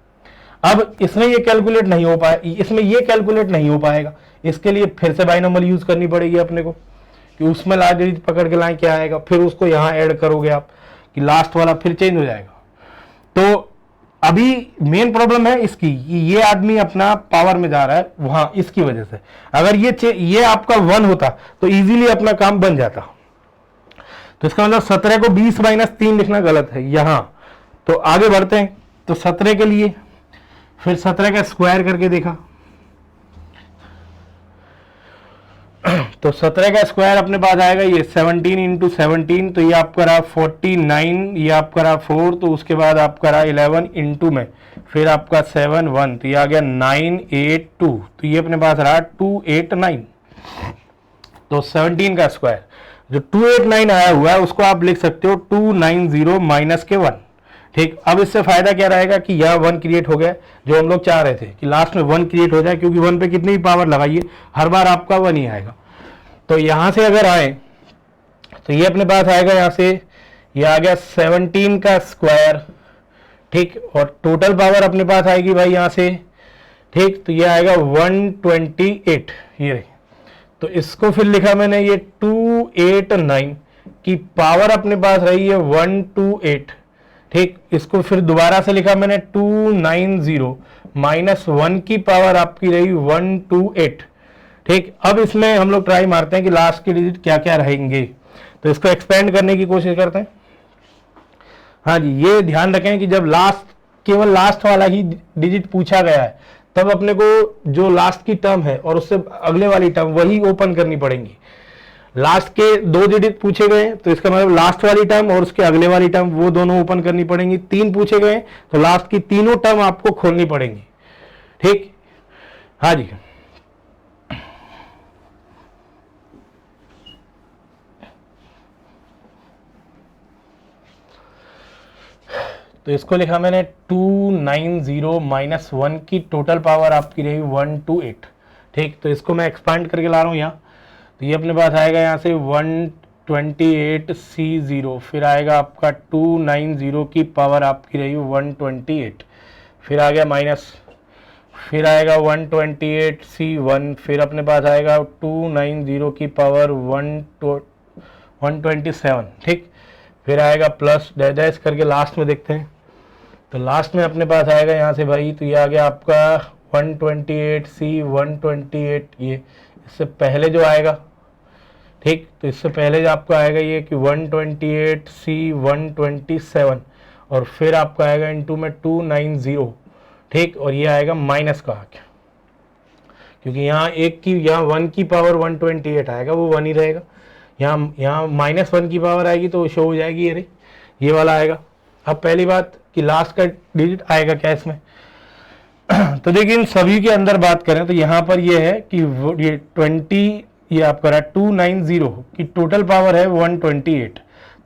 अब इसमें ये कैलकुलेट नहीं हो पाया, इसमें ये कैलकुलेट नहीं हो पाएगा, इसके लिए फिर से बाइनोमियल यूज करनी पड़ेगी अपने को कि उसमें लास्ट डिजिट पकड़ के लाएं क्या आएगा, फिर उसको यहां ऐड करोगे आप कि लास्ट वाला फिर चेंज हो जाएगा। तो अभी मेन प्रॉब्लम है इसकी, ये आदमी अपना पावर में जा रहा है वहां, इसकी वजह से। अगर ये आपका 1 होता तो इजीली अपना काम बन जाता। तो इसका मतलब 17 को 20 माइनस 3 लिखना गलत है यहां। तो आगे बढ़ते हैं, तो 17 के लिए फिर 17 का स्क्वायर करके देखा, तो 17 का स्क्वायर अपने पास आएगा ये 17 इंटू 17, तो ये आपका रहा 49, ये आपका रहा 4, तो उसके बाद आपका रहा 11 इंटू में, फिर आपका 7 1, तो ये आ गया 982, तो ये अपने पास रहा 289। तो 17 का स्क्वायर जो 289 आया हुआ है उसको आप लिख सकते हो 290 माइनस के 1, ठीक। अब इससे फायदा क्या रहेगा कि यह 1 क्रिएट हो गया, जो हम लोग चाह रहे थे कि लास्ट में 1 क्रिएट हो जाए, क्योंकि 1 पे कितनी भी पावर लगाइए हर बार आपका 1 ही आएगा। तो यहां से अगर आए तो ये अपने पास आएगा, यहां से ये आ गया 17 का स्क्वायर, ठीक। और टोटल पावर अपने पास आएगी भाई यहां से, ठीक। तो ये आएगा 128, ये तो इसको फिर लिखा मैंने ये 289 की पावर अपने पास रही है 128, ठीक। इसको फिर दोबारा से लिखा मैंने 290 माइनस 1 की पावर आपकी रही 128, ठीक। अब इसमें हम लोग ट्राई मारते हैं कि लास्ट के डिजिट क्या क्या रहेंगे, तो इसको एक्सपेंड करने की कोशिश करते हैं। हाँ जी, ये ध्यान रखें कि जब केवल लास्ट वाला ही डिजिट पूछा गया है तब अपने को जो लास्ट की टर्म है और उससे अगले वाली टर्म वही ओपन करनी पड़ेंगी। लास्ट के 2 डिजिट पूछे गए तो इसका मतलब लास्ट वाली टर्म और उसके अगले वाली टर्म वो दोनों ओपन करनी पड़ेंगी। 3 पूछे गए तो लास्ट की तीनों टर्म आपको खोलनी पड़ेंगी, ठीक। हाँ जी, तो इसको लिखा मैंने 290 माइनस 1 की टोटल पावर आपकी रही 128, ठीक। तो इसको मैं एक्सपांड करके ला रहा हूँ यहाँ, तो ये अपने पास आएगा यहाँ से 128C0, फिर आएगा आपका 290 की पावर आपकी रही 128, फिर आ गया माइनस, फिर आएगा 128C1, फिर अपने पास आएगा 290 की पावर 127, ठीक। फिर आएगा प्लस डैश करके लास्ट में देखते हैं, तो लास्ट में अपने पास आएगा यहाँ से भाई, तो ये आ गया आपका 128C 128, ये इससे पहले जो आएगा, ठीक। तो इससे पहले जो आपका आएगा ये कि 128C 127 और फिर आपका आएगा इनटू में 290, ठीक। और ये आएगा माइनस का आके, क्योंकि यहाँ यहाँ 1 की पावर 128 आएगा, वो 1 ही रहेगा। यहाँ -1 की पावर आएगी तो शो हो जाएगी ये वाला आएगा। अब पहली बात कि लास्ट का डिजिट आएगा क्या इसमें तो देखिए इन सभी के अंदर बात करें तो यहाँ पर ये है कि ये 20, ये आपका रहा 290 की टोटल पावर है 128।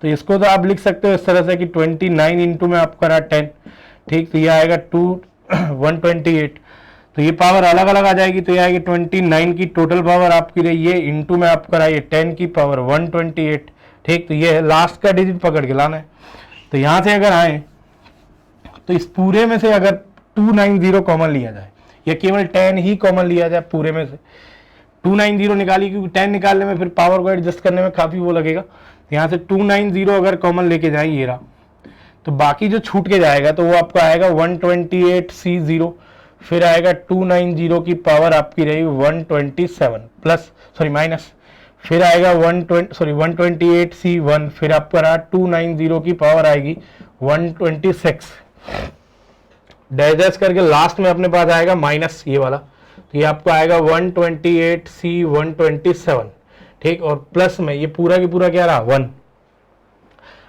तो इसको तो आप लिख सकते हो इस तरह से कि 29 इंटू में आपका रहा 10, ठीक। तो ये आएगा 128। तो ये पावर अलग अलग आ जाएगी, तो ये आएगी 29 की टोटल पावर आपकी रही ये इंटू में आपका रहा ये 10 की पावर 128, ठीक। तो ये है लास्ट का डिजिट पकड़ के लाना है। तो यहाँ से अगर आए तो इस पूरे में से अगर 290 कॉमन लिया जाए या केवल 10 ही कॉमन लिया जाए पूरे में से, 290 निकाली, क्योंकि 10 निकालने में फिर पावर को एडजस्ट करने में काफ़ी वो लगेगा। तो यहाँ से 290 अगर कॉमन लेके जाए ये रहा, तो बाकी जो छूट के जाएगा तो वो आपका आएगा 128C0, फिर आएगा 290 की पावर आपकी रही 127 प्लस सॉरी माइनस, फिर आएगा 128C1, फिर आपका रहा 290 की पावर आएगी 126, डैश करके लास्ट में अपने पास आएगा माइनस ये वाला। तो ये आपको आएगा 128C 127, ठीक। और प्लस में ये पूरा की पूरा क्या रहा 1।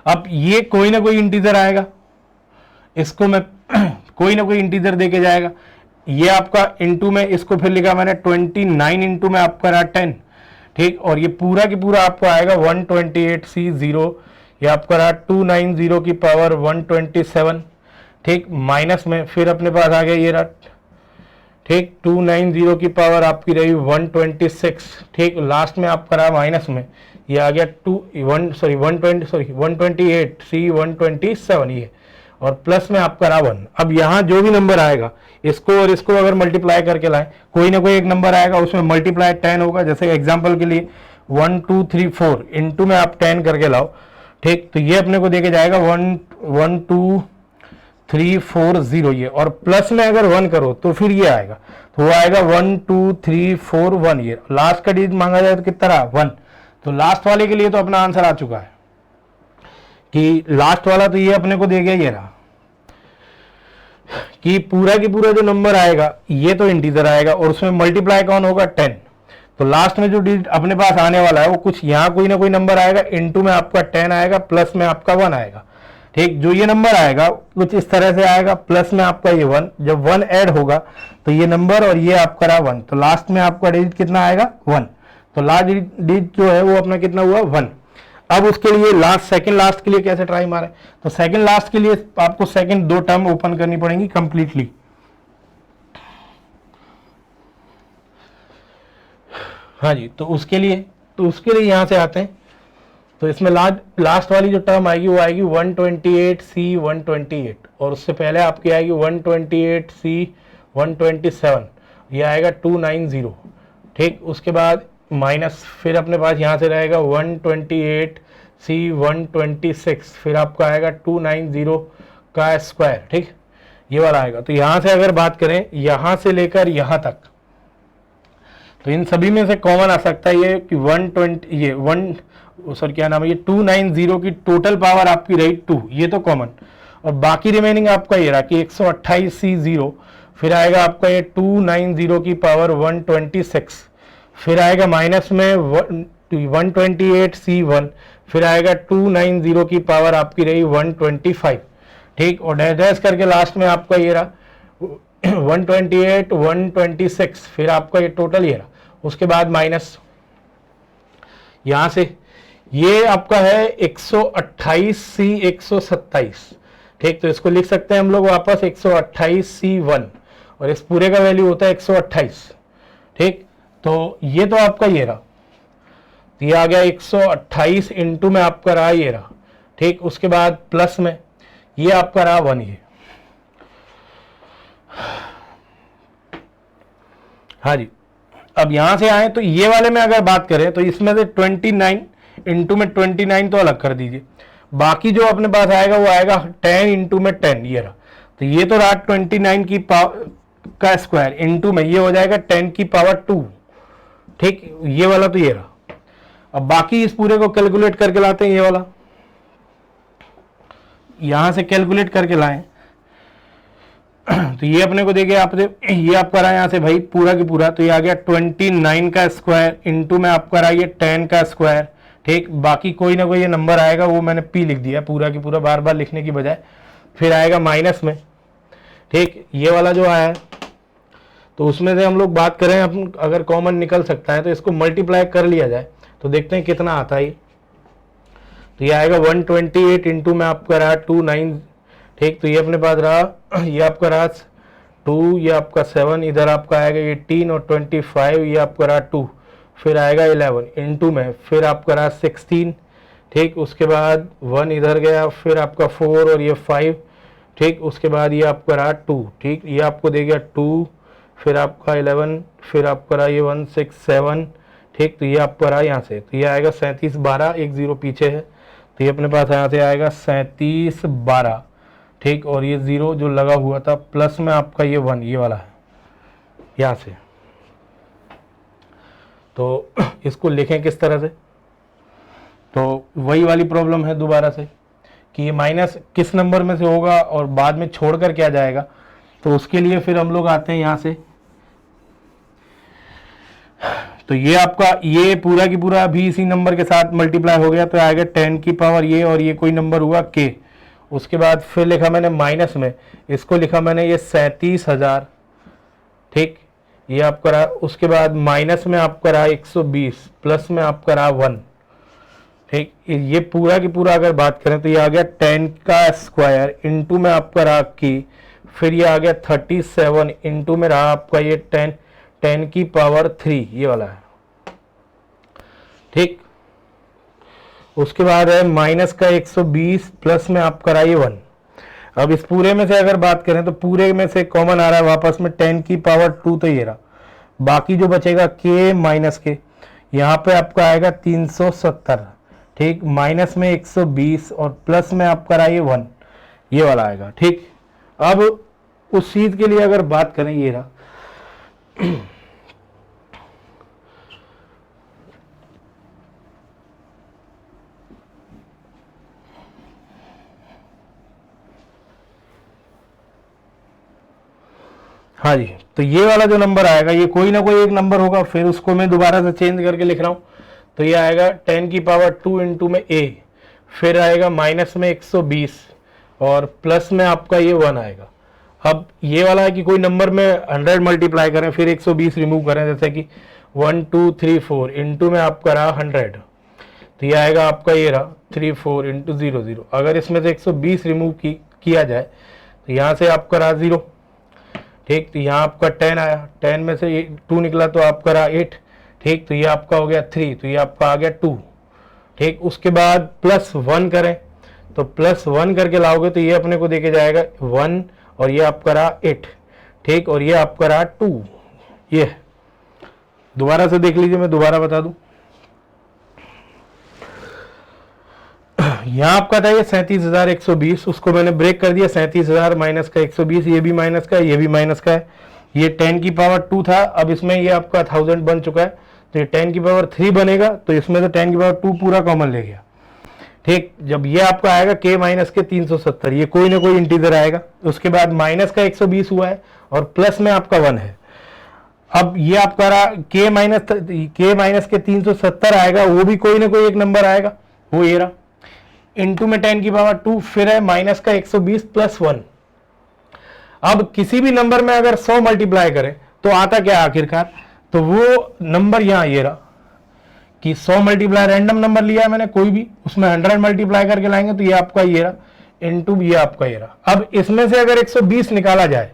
अब ये कोई ना कोई इंटीजर आएगा, इसको मैं कोई ना कोई इंटीजर देके जाएगा। ये आपका इंटू में इसको फिर लिखा मैंने 29 इंटू में आपका रहा 10, ठीक। और ये पूरा की पूरा आपको आएगा 128C0, ये आपका रहा 290 की पावर 127, ठीक। माइनस में फिर अपने पास आ गया ये रहा, ठीक। 290 की पावर आपकी रही 126, ठीक। लास्ट में आपका रहा माइनस में ये आ गया 128C 127 ये, और प्लस में आपका रहा 1। अब यहाँ जो भी नंबर आएगा इसको और इसको अगर मल्टीप्लाई करके लाएं, कोई ना कोई एक नंबर आएगा उसमें मल्टीप्लाई 10 होगा। जैसे एग्जांपल के लिए 1 2 3 4 इंटू में आप 10 करके लाओ, ठीक। तो ये अपने को देके जाएगा 12340 ये, और प्लस में अगर 1 करो तो फिर ये आएगा, तो वो आएगा 12341 ये। लास्ट का डिजिट मांगा जाए तो कितना रहा 1। तो लास्ट वाले के लिए तो अपना आंसर आ चुका है कि लास्ट वाला तो ये अपने को दे गया ये रहा कि पूरा की पूरा जो नंबर आएगा ये तो इंटीजर आएगा और उसमें मल्टीप्लाई कौन होगा 10। तो लास्ट में जो डिजिट अपने पास आने वाला है वो कुछ यहाँ कोई ना कोई नंबर आएगा, इंटू में आपका 10 आएगा, प्लस में आपका 1 आएगा, ठीक। जो ये नंबर आएगा कुछ इस तरह से आएगा, प्लस में आपका ये 1, जब 1 ऐड होगा तो ये नंबर और ये आपका रहा 1, तो लास्ट में आपका डिजिट कितना आएगा 1। तो लास्ट डिजिट जो है वो अपना कितना हुआ 1। अब उसके लिए सेकंड लास्ट के लिए कैसे ट्राई मारे, तो सेकंड लास्ट के लिए आपको सेकंड 2 टर्म ओपन करनी पड़ेंगी कंप्लीटली। हाँ जी, तो उसके लिए यहां से आते हैं। तो इसमें लास्ट वाली जो टर्म आएगी वो आएगी 128C 128, और उससे पहले आपकी आएगी 128C 127, ये आएगा 290, ठीक। उसके बाद माइनस फिर अपने पास यहाँ से रहेगा 128C 126, फिर आपका आएगा 290 का स्क्वायर, ठीक। ये वाला आएगा। तो यहाँ से अगर बात करें यहाँ से लेकर यहाँ तक, तो इन सभी में से कॉमन आ सकता है ये कि 290 की टोटल पावर आपकी रही 2, ये तो कॉमन। और बाकी रिमेनिंग आपका ये रहा कि 128C0, फिर आएगा आपका ये 290 की पावर 126, फिर आएगा माइनस में 128C1, फिर आएगा 290 की पावर आपकी रही 125, ठीक। और डैश डैश करके लास्ट में आपका ये रहा 128 126, फिर आपका ये टोटल ये रहा। उसके बाद माइनस यहां से ये आपका है 128C 127, ठीक। तो इसको लिख सकते हैं हम लोग वापस 128C1, और इस पूरे का वैल्यू होता है 128, ठीक। तो ये तो आपका ये रहा, तो ये आ गया 128 इंटू में आपका रहा ये रहा, ठीक। उसके बाद प्लस में ये आपका रहा 1 ये। हाँ जी, अब यहां से आए तो ये वाले में अगर बात करें तो इसमें से 29 इंटू में 29 तो अलग कर दीजिए, बाकी जो अपने पास आएगा वो आएगा 10 इंटू में 10 ये रहा। तो ये तो रहा 29 की पावर का स्क्वायर इंटू में ये हो जाएगा 10 की पावर 2, ठीक। ये वाला तो ये रहा। अब बाकी इस पूरे को कैलकुलेट करके लाते हैं, ये वाला यहां से कैलकुलेट करके लाएं तो ये अपने को देखिए, ये आपका रहा यहां से भाई पूरा की पूरा, तो ये आ गया 29 का स्क्वायर इंटू में आपका रहा ये 10 का स्क्वायर। ठीक, बाकी कोई ना कोई ये नंबर आएगा, वो मैंने पी लिख दिया पूरा की पूरा बार बार लिखने की बजाय। फिर आएगा माइनस में, ठीक, ये वाला जो आया है तो उसमें से हम लोग बात करें, अपन अगर कॉमन निकल सकता है तो इसको मल्टीप्लाई कर लिया जाए तो देखते हैं कितना आता है। तो ये आएगा 128 इंटू में आपका रहा 29। ठीक, तो ये अपने पास रहा, ये आपका रहा 2, ये आपका 7, इधर आपका आएगा 18 और 25, ये आपका रहा 2, फिर आएगा 11 इंटू में, फिर आपका रहा 16। ठीक, उसके बाद 1 इधर गया, फिर आपका 4 और ये 5। ठीक, उसके बाद ये आपका रहा 2। ठीक, ये आपको दे गया 2, फिर आपका 11, फिर आपका रहा ये 1 6 7। ठीक, तो ये आपका रहा यहाँ से, तो ये आएगा 37 12, एक 0 पीछे है, तो ये अपने पास यहाँ से आएगा 37 12। ठीक, और ये 0 जो लगा हुआ था प्लस में आपका ये 1, ये वाला है यहाँ से। तो इसको लिखें किस तरह से, तो वही वाली प्रॉब्लम है दोबारा से कि ये माइनस किस नंबर में से होगा और बाद में छोड़कर क्या जाएगा। तो उसके लिए फिर हम लोग आते हैं यहाँ से, तो ये आपका ये पूरा की पूरा भी इसी नंबर के साथ मल्टीप्लाई हो गया, तो आएगा 10 की पावर ये, और ये कोई नंबर हुआ k। उसके बाद फिर लिखा मैंने माइनस में, इसको लिखा मैंने ये 37,000। ठीक, ये आपका रहा, उसके बाद माइनस में आपका रहा 120, प्लस में आपका रहा 1। ठीक, ये पूरा की पूरा अगर बात करें तो ये आ गया 10 का स्क्वायर इंटू में आपका रहा की, फिर ये आ गया 37 इंटू में रहा आपका ये 10 की पावर 3, ये वाला है। ठीक, उसके बाद है माइनस का 120, प्लस में आपका रहा ये 1। अब इस पूरे में से अगर बात करें तो पूरे में से कॉमन आ रहा है वापस में 10 की पावर 2, तो ये रहा, बाकी जो बचेगा k माइनस के, यहाँ पे आपका आएगा 370। ठीक, माइनस में 120 और प्लस में आपका रहा ये 1, ये वाला आएगा। ठीक, अब उस चीज के लिए अगर बात करें, ये रहा हाँ जी, तो ये वाला जो नंबर आएगा ये कोई ना कोई एक नंबर होगा, फिर उसको मैं दोबारा से चेंज करके लिख रहा हूँ। तो ये आएगा 10 की पावर 2 इंटू में a, फिर आएगा माइनस में 120 और प्लस में आपका ये 1 आएगा। अब ये वाला है कि कोई नंबर में 100 मल्टीप्लाई करें, फिर 120 रिमूव करें, जैसे कि 1 2 3 4 इंटू में आपका रहा 100, तो ये आएगा आपका ये रहा 3 4 इंटू 0 0। अगर इसमें से 120 रिमूव किया जाए तो यहाँ से आपका रहा 0। ठीक, तो यहाँ आपका 10 आया, 10 में से 2 निकला तो आपका रहा 8। ठीक, तो ये आपका हो गया 3, तो ये आपका आ गया 2। ठीक, उसके बाद प्लस 1 करें, तो प्लस 1 करके लाओगे तो ये अपने को देके जाएगा 1, और ये आपका रहा 8। ठीक, और ये आपका रहा 2। ये दोबारा से देख लीजिए, मैं दोबारा बता दूं, यहाँ आपका था ये 37,120, उसको मैंने ब्रेक कर दिया, 37,000 माइनस का 120, ये भी माइनस का है, ये भी माइनस का है। ये 10 की पावर 2 था, अब इसमें ये आपका 1000 बन चुका है, तो ये 10 की पावर 3 बनेगा, तो इसमें तो 10 की पावर 2 पूरा कॉमन ले गया। ठीक, जब ये आपका आएगा k माइनस के 370, ये कोई ना कोई इंटीजर आएगा। उसके बाद माइनस का 120 हुआ है और प्लस में आपका 1 है। अब ये आपका रहा k माइनस के 370 आएगा, वो भी कोई ना कोई एक नंबर आएगा, वो ये रहा, इंटू में 10 की पावर 2, फिर है माइनस का 120 प्लस 1। अब किसी भी नंबर में अगर 100 मल्टीप्लाई करें तो आता क्या आखिरकार, तो वो नंबर यहाँ ये रहा कि 100 मल्टीप्लाई, रैंडम नंबर लिया है मैंने कोई भी, उसमें 100 मल्टीप्लाई करके लाएंगे तो ये आपका ये रहा, इंटू ये आपका ये रहा। अब इसमें से अगर 120 निकाला जाए,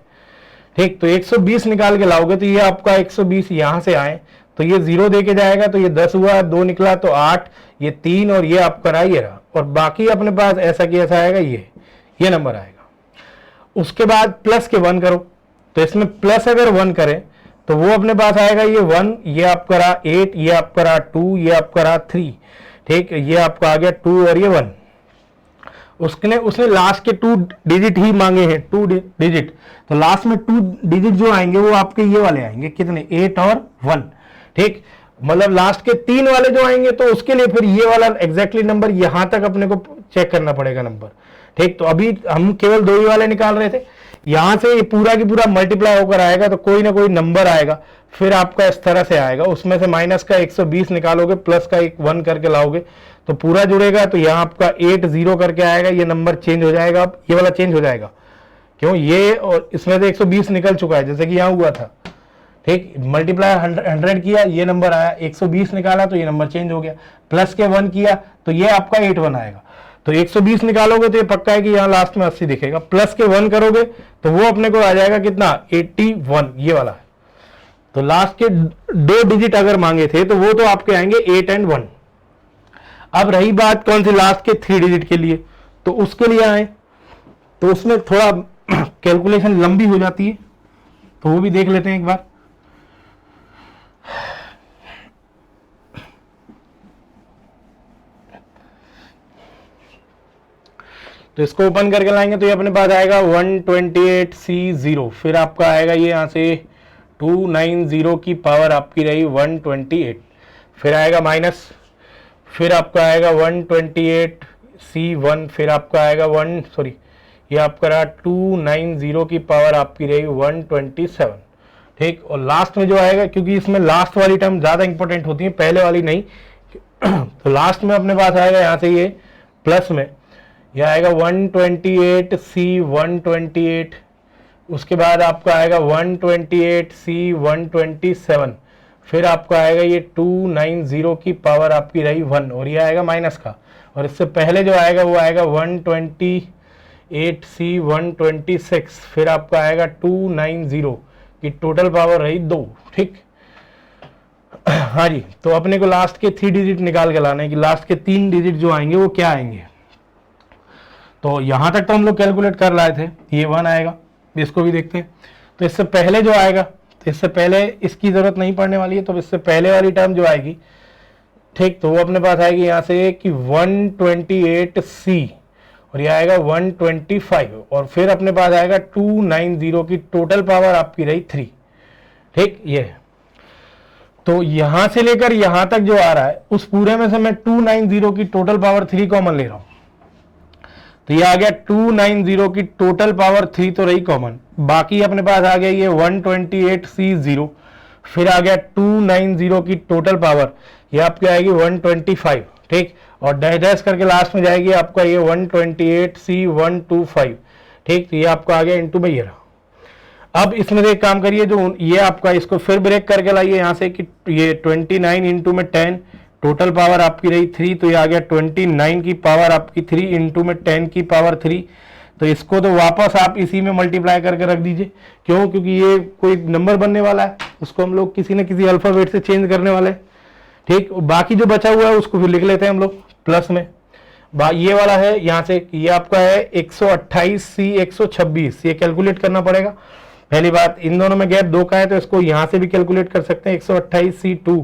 ठीक, तो 120 निकाल के लाओगे तो ये आपका 120 यहां से आए तो ये 0 दे के जाएगा, तो ये 10 हुआ, 2 निकला तो 8, ये 3, और ये आपका रहा ये रहा, और बाकी अपने पास ऐसा कि ऐसा आएगा, ये नंबर आएगा। उसके बाद प्लस के 1 करो, तो इसमें प्लस अगर 1 करें तो वो अपने पास आएगा ये 1, ये आपका रहा 8, ये आपका रहा 2, ये आपका रहा 3। ठीक, ये आपका आ गया 2 और ये 1। उसने लास्ट के 2 डिजिट ही मांगे हैं, 2 डिजिट, तो लास्ट में 2 डिजिट जो आएंगे वो आपके ये वाले आएंगे, कितने, 8 और 1। ठीक, मतलब लास्ट के 3 वाले जो आएंगे तो उसके लिए फिर ये वाला एग्जैक्टली नंबर यहां तक अपने को चेक करना पड़ेगा नंबर, ठीक। तो अभी हम केवल 2 ही वाले निकाल रहे थे, यहां से पूरा की पूरा मल्टीप्लाई होकर आएगा तो कोई ना कोई नंबर आएगा, फिर आपका इस तरह से आएगा, उसमें से माइनस का 120 निकालोगे, प्लस का एक 1 करके लाओगे तो पूरा जुड़ेगा, तो यहाँ आपका 80 करके आएगा, ये नंबर चेंज हो जाएगा, अब ये वाला चेंज हो जाएगा, क्यों, ये और इसमें से 120 निकल चुका है जैसे कि यहाँ हुआ था, ठीक। मल्टीप्लाई 100 किया, ये नंबर आया, 120 निकाला तो ये नंबर चेंज हो गया, प्लस के 1 किया तो ये आपका 81 आएगा। तो 120 निकालोगे तो ये पक्का है कि यहाँ लास्ट में 80 दिखेगा, प्लस के 1 करोगे तो वो अपने को आ जाएगा कितना, 81, ये वाला है। तो लास्ट के 2 डिजिट अगर मांगे थे तो वो तो आपके आएंगे 8 और 1। अब रही बात कौन सी, लास्ट के 3 डिजिट के लिए, तो उसके लिए आए तो उसमें थोड़ा कैलकुलेशन लंबी हो जाती है, तो वो भी देख लेते हैं एक बार। तो इसको ओपन करके लाएंगे तो ये अपने पास आएगा 128C0, फिर आपका आएगा ये यहाँ से 290 की पावर आपकी रही 128, फिर आएगा माइनस, फिर आपका आएगा 128C1, फिर आपका आएगा ये आपका रहा 290 की पावर आपकी रही 127, ठीक। और लास्ट में जो आएगा, क्योंकि इसमें लास्ट वाली टर्म ज़्यादा इंपॉर्टेंट होती है, पहले वाली नहीं तो लास्ट में अपने पास आएगा यहाँ से ये प्लस में, यह आएगा 128C128, उसके बाद आपका आएगा 128C127, फिर आपका आएगा ये 290 की पावर आपकी रही 1, और ये आएगा माइनस का, और इससे पहले जो आएगा वो आएगा 128C126, फिर आपका आएगा 290 की टोटल पावर रही 2, ठीक। हाँ जी, तो अपने को लास्ट के 3 डिजिट निकाल के लाना है कि लास्ट के 3 डिजिट जो आएंगे वो क्या आएंगे। तो यहां तक तो हम लोग कैलकुलेट कर लाए थे, ये 1 आएगा, इसको भी देखते हैं। तो इससे पहले जो आएगा, तो इससे पहले इसकी जरूरत नहीं पड़ने वाली है, तो इससे पहले वाली टर्म जो आएगी, ठीक, तो वो अपने पास आएगी यहाँ से कि 128C, और ये आएगा 125, और फिर अपने पास आएगा 290 की टोटल पावर आपकी रही 3, ठीक। ये तो यहां से लेकर यहां तक जो आ रहा है उस पूरे में से मैं 290 की टोटल पावर 3 कॉमन ले रहा हूं, तो ये आ गया 290 की टोटल पावर 3 तो रही कॉमन, बाकी अपने पास आ गया ये 128C0, फिर आ गया 290 की टोटल पावर, ये आपकी आएगी 125, ठीक। और डैश डैश करके लास्ट में जाएगी आपका ये 128C125, ठीक। तो ये आपका आ गया इंटू में ये रहा। अब इसमें से एक काम करिए, जो ये आपका, इसको फिर ब्रेक करके लाइए यहाँ से कि ये 29 इंटू में 10, टोटल पावर आपकी रही 3, तो ये आ गया 29 की पावर आपकी 3 इंटू में 10 की पावर 3, तो इसको तो वापस आप इसी में मल्टीप्लाई करके रख दीजिए, क्यों, क्योंकि ये कोई नंबर बनने वाला है, उसको हम लोग किसी न किसी अल्फाबेट से चेंज करने वाले हैं, ठीक। बाकी जो बचा हुआ है उसको फिर लिख लेते हैं हम लोग प्लस में, ये वाला है यहाँ से, ये आपका है 128C126, ये कैलकुलेट करना पड़ेगा। पहली बात, इन दोनों में गैप 2 का है तो इसको यहाँ से भी कैलकुलेट कर सकते हैं, 128C2,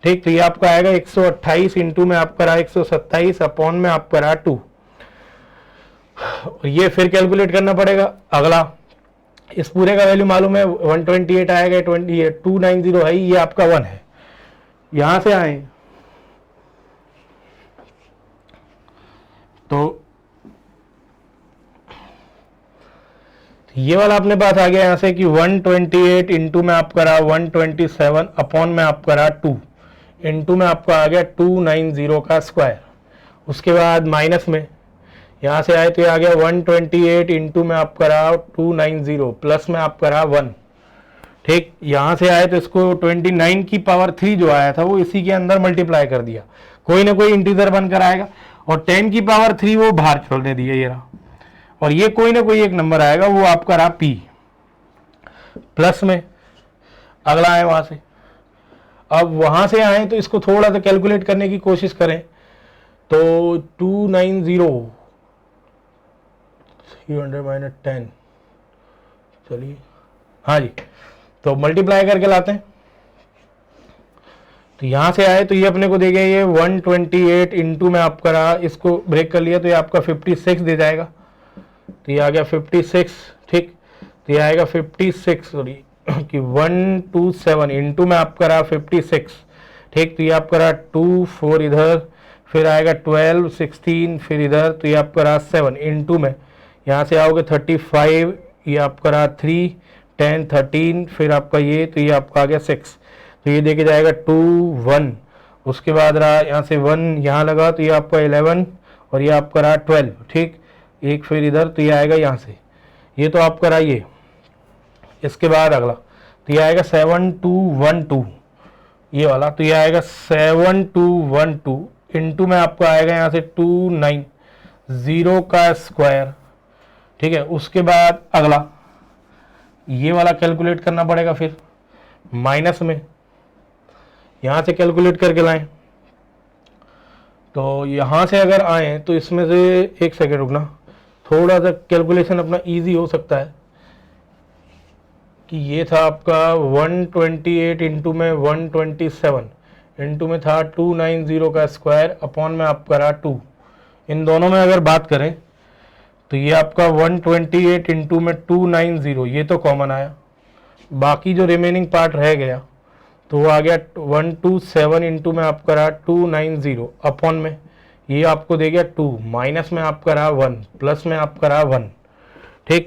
ठीक। तो ये आपका आएगा 128 इंटू में आपका रहा 127 अपॉन में आपका रहा 2, ये फिर कैलकुलेट करना पड़ेगा। अगला, इस पूरे का वैल्यू मालूम है 128 आएगा, 290 है, ये आपका 1 है। यहां से आए तो ये वाला अपने पास आ गया यहां से कि 128 इंटू में आपका रहा 127 अपॉन में आपका रहा 2 इंटू में आपका आ गया 290 का स्क्वायर। उसके बाद माइनस में यहाँ से आए तो ये आ गया 128 इंटू में आपका रहा 290 प्लस में आपका रहा 1, ठीक। यहाँ से आए तो इसको 29 की पावर 3 जो आया था वो इसी के अंदर मल्टीप्लाई कर दिया, कोई ना कोई इंटीजर बनकर आएगा, और 10 की पावर 3 वो बाहर छोड़ने दिया, ये रहा, और ये कोई ना कोई एक नंबर आएगा, वो आपका रहा P प्लस में। अगला आए वहां से, अब वहां से आए तो इसको थोड़ा सा कैलकुलेट करने की कोशिश करें, तो 290 300 माइनस 10, चलिए हाँ जी, तो मल्टीप्लाई करके लाते हैं। तो यहां से आए तो ये अपने को देगा ये 128 इंटू में आपका रहा, इसको ब्रेक कर लिया तो ये आपका 56 दे जाएगा, तो ये आ गया 56, ठीक। तो ये आएगा 56 सॉरी कि 127 इंटू में आपका रहा 56, ठीक। तो ये आपका रहा 2, 4 इधर, फिर आएगा 12, 16, फिर इधर, तो ये आपका रहा 7 इनटू में यहाँ से आओगे 35, ये आपका रहा 3, 10, 13, फिर आपका ये, तो ये आपका आ गया 6, तो ये देके जाएगा 2, 1, उसके बाद रहा यहाँ से 1 यहाँ लगा, तो ये आपका 11 और ये आपका रहा 12, ठीक। एक फिर इधर, तो ये आएगा यहाँ से, ये तो आपका रहा ये। इसके बाद अगला, तो ये आएगा 7, 2, 1, 2, ये वाला, तो ये आएगा 7, 2, 1, 2 इनटू में आपका आएगा यहाँ से 2, 9, 0 का स्क्वायर, ठीक है। उसके बाद अगला ये वाला कैलकुलेट करना पड़ेगा, फिर माइनस में यहाँ से कैलकुलेट करके लाएं। तो यहाँ से अगर आए तो इसमें से एक सेकेंड रुकना, थोड़ा सा कैलकुलेशन अपना इजी हो सकता है कि ये था आपका 128 इंटू में 127 इंटू में था 290 का स्क्वायर अपॉन में आपका रहा 2। इन दोनों में अगर बात करें तो ये आपका 128 इंटू में 290 ये तो कॉमन आया, बाकी जो रिमेनिंग पार्ट रह गया तो वो आ गया 127 इंटू में आपका रहा 290 अपॉन में ये आपको दे गया 2, माइनस में आपका रहा 1, प्लस में आपका रहा 1, ठीक।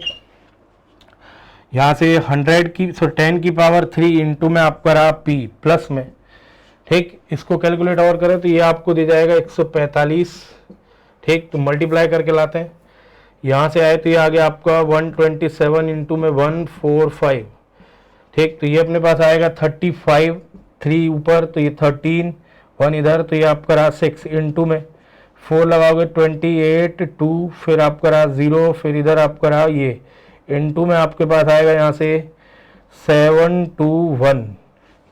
यहाँ से 10 की पावर 3 इंटू में आपका रहा p प्लस में, ठीक। इसको कैलकुलेट और करें तो ये आपको दे जाएगा 145, ठीक। तो मल्टीप्लाई करके लाते हैं, यहाँ से आए तो ये आ गया आपका 127 इंटू में 145, ठीक। तो ये अपने पास आएगा 35, 3 ऊपर तो ये 13, 1 इधर, तो ये आपका रहा 6 इंटू में 4 लगाओगे 28, 2, फिर आपका रहा 0, फिर इधर आपका रहा ये इंटू में आपके पास आएगा यहाँ से 7, 2, 1,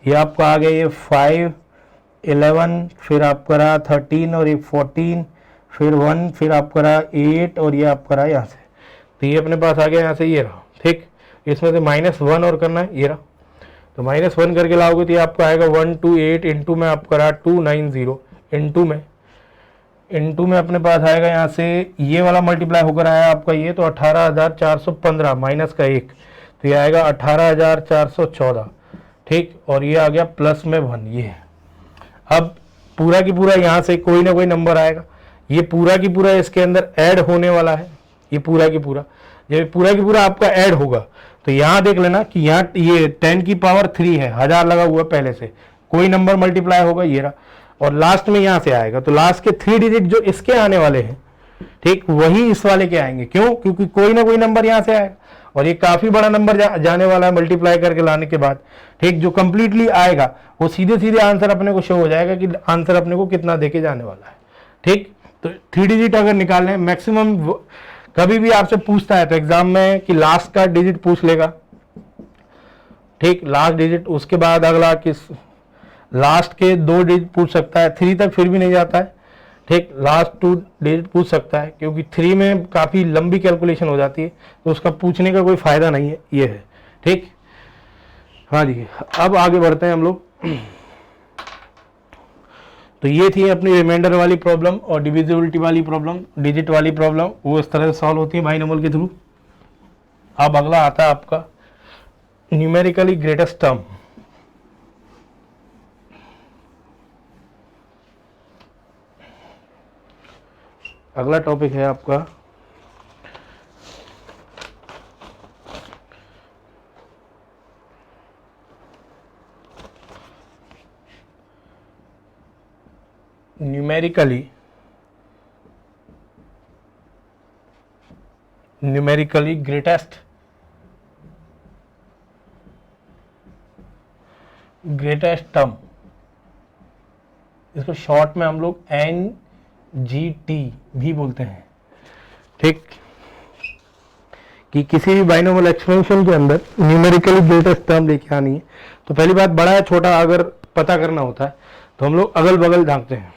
ये आपका आ गया ये 5, 11, फिर आपका रहा 13 और ये 14, फिर 1, फिर आपका रहा 8 और ये आपका रहा यहाँ से, तो ये अपने पास आ गया यहाँ से ये रहा, ठीक। इसमें से -1 और करना है, ये रहा, तो -1 करके लाओगे तो ये आपका आएगा 128 इंटू में आपका रहा 290 इंटू में अपने पास आएगा यहाँ से ये वाला मल्टीप्लाई होकर आया आपका ये, तो 18,415 माइनस का 1, तो ये आएगा 18,414, ठीक। और ये आ गया प्लस में 1, ये है। अब पूरा की पूरा यहाँ से कोई ना कोई नंबर आएगा, ये पूरा की पूरा इसके अंदर ऐड होने वाला है, ये पूरा की पूरा, जब पूरा की पूरा आपका ऐड होगा तो यहाँ देख लेना कि यहाँ ये 10 की पावर 3 है, 1000 लगा हुआ पहले से, कोई नंबर मल्टीप्लाई होगा ये रहा, और लास्ट में यहाँ से आएगा तो लास्ट के 3 डिजिट जो इसके आने वाले हैं, ठीक, वही इस वाले के आएंगे। क्यों? क्योंकि कोई ना कोई नंबर यहाँ से आएगा और ये काफी बड़ा नंबर जाने वाला है मल्टीप्लाई करके लाने के बाद, ठीक। जो कंप्लीटली आएगा वो सीधे सीधे आंसर अपने को शो हो जाएगा कि आंसर अपने को कितना देके जाने वाला है, ठीक। तो 3 डिजिट अगर निकालने मैक्सिमम, कभी भी आपसे पूछता है तो एग्जाम में कि लास्ट का डिजिट पूछ लेगा, ठीक, लास्ट डिजिट, उसके बाद अगला किस लास्ट के 2 डिजिट पूछ सकता है, 3 तक फिर भी नहीं जाता है, ठीक। लास्ट 2 डिजिट पूछ सकता है क्योंकि 3 में काफ़ी लंबी कैलकुलेशन हो जाती है तो उसका पूछने का कोई फ़ायदा नहीं है, ये है, ठीक। हाँ जी, अब आगे बढ़ते हैं हम लोग। तो ये थी अपनी रिमाइंडर वाली प्रॉब्लम और डिविजिबिलिटी वाली प्रॉब्लम, डिजिट वाली प्रॉब्लम, वो इस तरह से सॉल्व होती है बाइनोमियल के थ्रू। अब अगला आता है आपका न्यूमेरिकली ग्रेटेस्ट टर्म। अगला टॉपिक है आपका न्यूमेरिकली ग्रेटेस्ट टर्म, इसको शॉर्ट में हम लोग NGT भी बोलते हैं, ठीक। कि किसी भी बाइनोमियल एक्सपेंशन के अंदर न्यूमेरिकली ग्रेटेस्ट टर्म लेके आनी है तो पहली बात, बड़ा या छोटा अगर पता करना होता है तो हम लोग अगल बगल झांकते हैं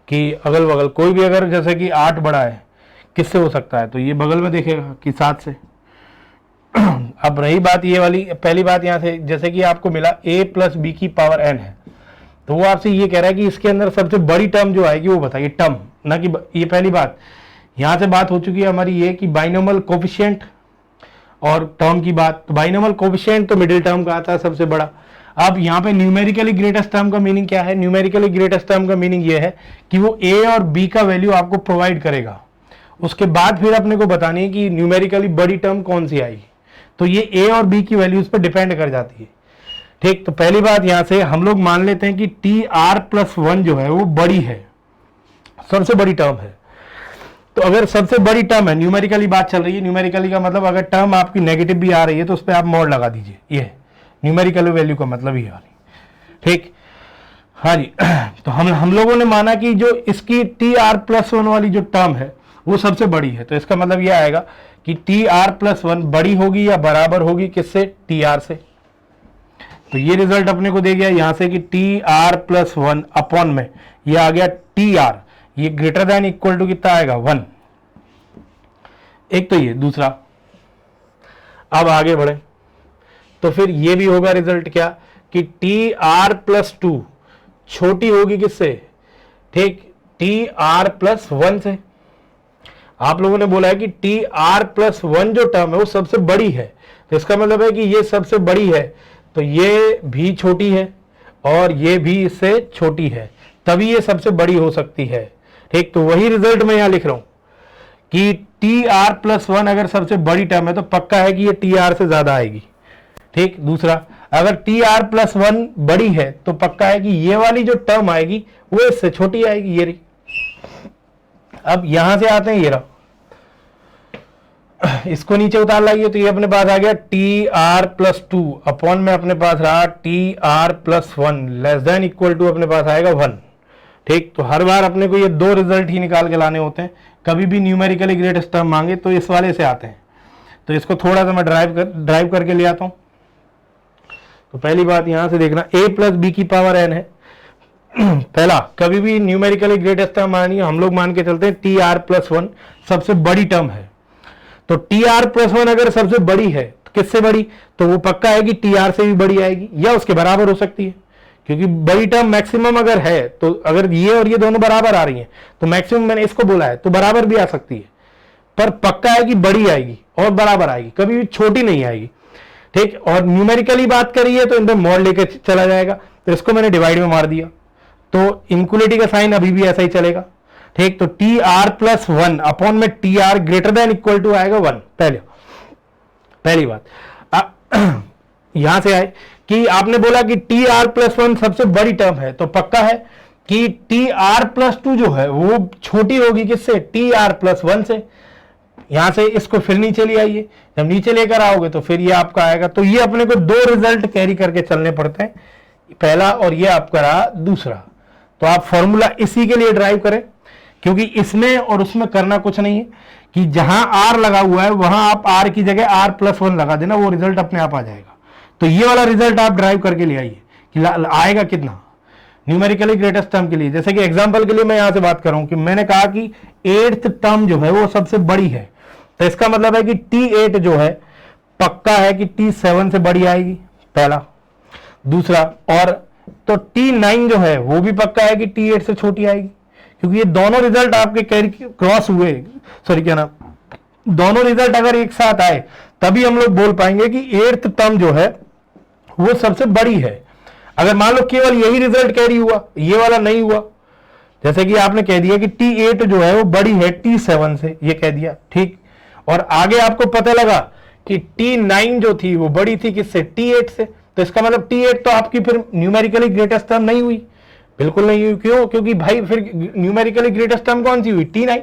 कि अगल बगल कोई भी, अगर जैसे कि 8 बड़ा है किससे हो सकता है तो ये बगल में देखेगा कि 7 से। अब रही बात ये वाली, पहली बात यहाँ से जैसे कि आपको मिला a + b की पावर n है, तो वो आपसे ये कह रहा है कि इसके अंदर सबसे बड़ी टर्म जो आएगी वो बताइए, टर्म ना कि ये पहली बात। यहाँ से बात हो चुकी है हमारी ये कि बाइनोमियल कोफिशिएंट और टर्म की बात, तो बाइनोमियल कोफिशिएंट तो मिडिल टर्म का आता है सबसे बड़ा। अब यहाँ पे न्यूमेरिकली ग्रेटेस्ट टर्म का मीनिंग क्या है? न्यूमेरिकली ग्रेटेस्ट टर्म का मीनिंग ये है कि वो ए और बी का वैल्यू आपको प्रोवाइड करेगा, उसके बाद फिर अपने को बतानी है कि न्यूमेरिकली बड़ी टर्म कौन सी आएगी। तो ये ए और बी की वैल्यूज पर डिपेंड कर जाती है, ठीक। तो पहली बात यहां से हम लोग मान लेते हैं कि टी आर प्लस 1 जो है वो बड़ी है, सबसे बड़ी टर्म है। तो अगर सबसे बड़ी टर्म है, न्यूमेरिकली बात चल रही है, न्यूमेरिकली का मतलब अगर टर्म आपकी नेगेटिव भी आ रही है तो उस पर आप मोड लगा दीजिए, ये न्यूमेरिकल वैल्यू का मतलब ही आ रही, ठीक। हाँ जी। तो हम लोगों ने माना कि जो इसकी टी आर प्लस 1 वाली जो टर्म है वो सबसे बड़ी है, तो इसका मतलब ये आएगा कि टी आर प्लस 1 बड़ी होगी या बराबर होगी किससे? टी आर से। तो ये रिजल्ट अपने को दे गया यहां से कि टी आर प्लस 1 अपॉन में ये आ गया टी आर, ये ग्रेटर देन इक्वल टू कितना आएगा? 1। एक तो ये, दूसरा अब आगे बढ़े तो फिर ये भी होगा रिजल्ट क्या कि टी आर प्लस 2 छोटी होगी किससे? ठीक, टी आर प्लस 1 से। आप लोगों ने बोला है कि टी आर प्लस 1 जो टर्म है वो सबसे बड़ी है, तो इसका मतलब है कि ये सबसे बड़ी है, तो ये भी छोटी है और ये भी इससे छोटी है, तभी ये सबसे बड़ी हो सकती है, ठीक। तो वही रिजल्ट मैं यहां लिख रहा हूं कि टी आर प्लस 1 अगर सबसे बड़ी टर्म है तो पक्का है कि ये टी आर से ज्यादा आएगी, ठीक। दूसरा, अगर टी आर प्लस 1 बड़ी है तो पक्का है कि ये वाली जो टर्म आएगी वो इससे छोटी आएगी, ये रही। अब यहां से आते हैं, ये रहा, इसको नीचे उतार लाइए तो ये अपने पास आ गया टी आर प्लस 2 अपॉन में अपने पास रहा T R plus 1 less than equal to अपने पास आएगा 1, ठीक। तो हर बार अपने को ये दो रिजल्ट ही निकाल के लाने होते हैं, कभी भी न्यूमेरिकली ग्रेटेस्ट टर्म मांगे तो इस वाले से आते हैं। तो इसको थोड़ा सा मैं ड्राइव करके ले आता हूं। तो पहली बात यहां से देखना, a प्लस बी की पावर n है। पहला, कभी भी न्यूमेरिकली ग्रेटेस्ट टर्म मानिए, हम लोग मान के चलते हैं टी आर प्लस 1 सबसे बड़ी टर्म है। तो टी आर प्लस 1 अगर सबसे बड़ी है तो किससे बड़ी? तो वो पक्का है कि टी आर से भी बड़ी आएगी या उसके बराबर हो सकती है, क्योंकि बड़ी टर्म मैक्सिमम अगर है तो अगर ये और ये दोनों बराबर आ रही हैं तो मैक्सिमम मैंने इसको बोला है तो बराबर भी आ सकती है, पर पक्का है कि बड़ी आएगी और बराबर आएगी, कभी भी छोटी नहीं आएगी, ठीक। और न्यूमेरिकली बात करी है तो इन पे मॉड लेकर चला जाएगा, तो इसको मैंने डिवाइड में मार दिया, तो इनक्वलिटी का साइन अभी भी ऐसा ही चलेगा, ठीक। तो टी आर प्लस 1 अपॉन में T R greater than equal to आएगा 1। पहली बात यहां से आए कि आपने बोला कि टी आर प्लस 1 सबसे बड़ी टर्म है, तो पक्का है कि टी आर प्लस 2 जो है वो छोटी होगी किससे? टी आर प्लस 1 से। यहां से इसको फिर नीचे ले आइए, जब नीचे लेकर आओगे तो फिर ये आपका आएगा। तो ये अपने को दो रिजल्ट कैरी करके चलने पड़ते हैं, पहला और ये आपका रहा दूसरा। तो आप फॉर्मूला इसी के लिए ड्राइव करें, क्योंकि इसमें और उसमें करना कुछ नहीं है कि जहां आर लगा हुआ है वहां आप आर की जगह आर प्लस 1 लगा देना, वो रिजल्ट अपने आप आ जाएगा। तो ये वाला रिजल्ट आप ड्राइव करके ले आइए कि आएगा कितना न्यूमेरिकली ग्रेटेस्ट टर्म के लिए। जैसे कि एग्जांपल के लिए मैं यहां से बात कर रहा हूं कि मैंने कहा कि 8th टर्म जो है वो सबसे बड़ी है, तो इसका मतलब है कि T8 जो है पक्का है कि T7 से बड़ी आएगी, पहला। दूसरा, और तो T9 जो है वो भी पक्का है कि T8 से छोटी आएगी, क्योंकि ये दोनों रिजल्ट आपके क्रॉस हुए, सॉरी क्या नाम, दोनों रिजल्ट अगर एक साथ आए तभी हम लोग बोल पाएंगे कि 8th टर्म जो है वो सबसे बड़ी है। अगर मान लो केवल यही रिजल्ट कैरी हुआ, ये वाला नहीं हुआ, जैसे कि आपने कह दिया कि T8 जो है वो बड़ी है T7 से, ये कह दिया, ठीक। और आगे आपको पता लगा कि T9 जो थी वो बड़ी थी किससे? T8 से, तो इसका मतलब T8 तो आपकी फिर न्यूमेरिकली ग्रेटेस्ट टर्म नहीं हुई, बिल्कुल नहीं हुई। क्यों? क्योंकि भाई फिर न्यूमेरिकली ग्रेटेस्ट टर्म कौन सी हुई? T9।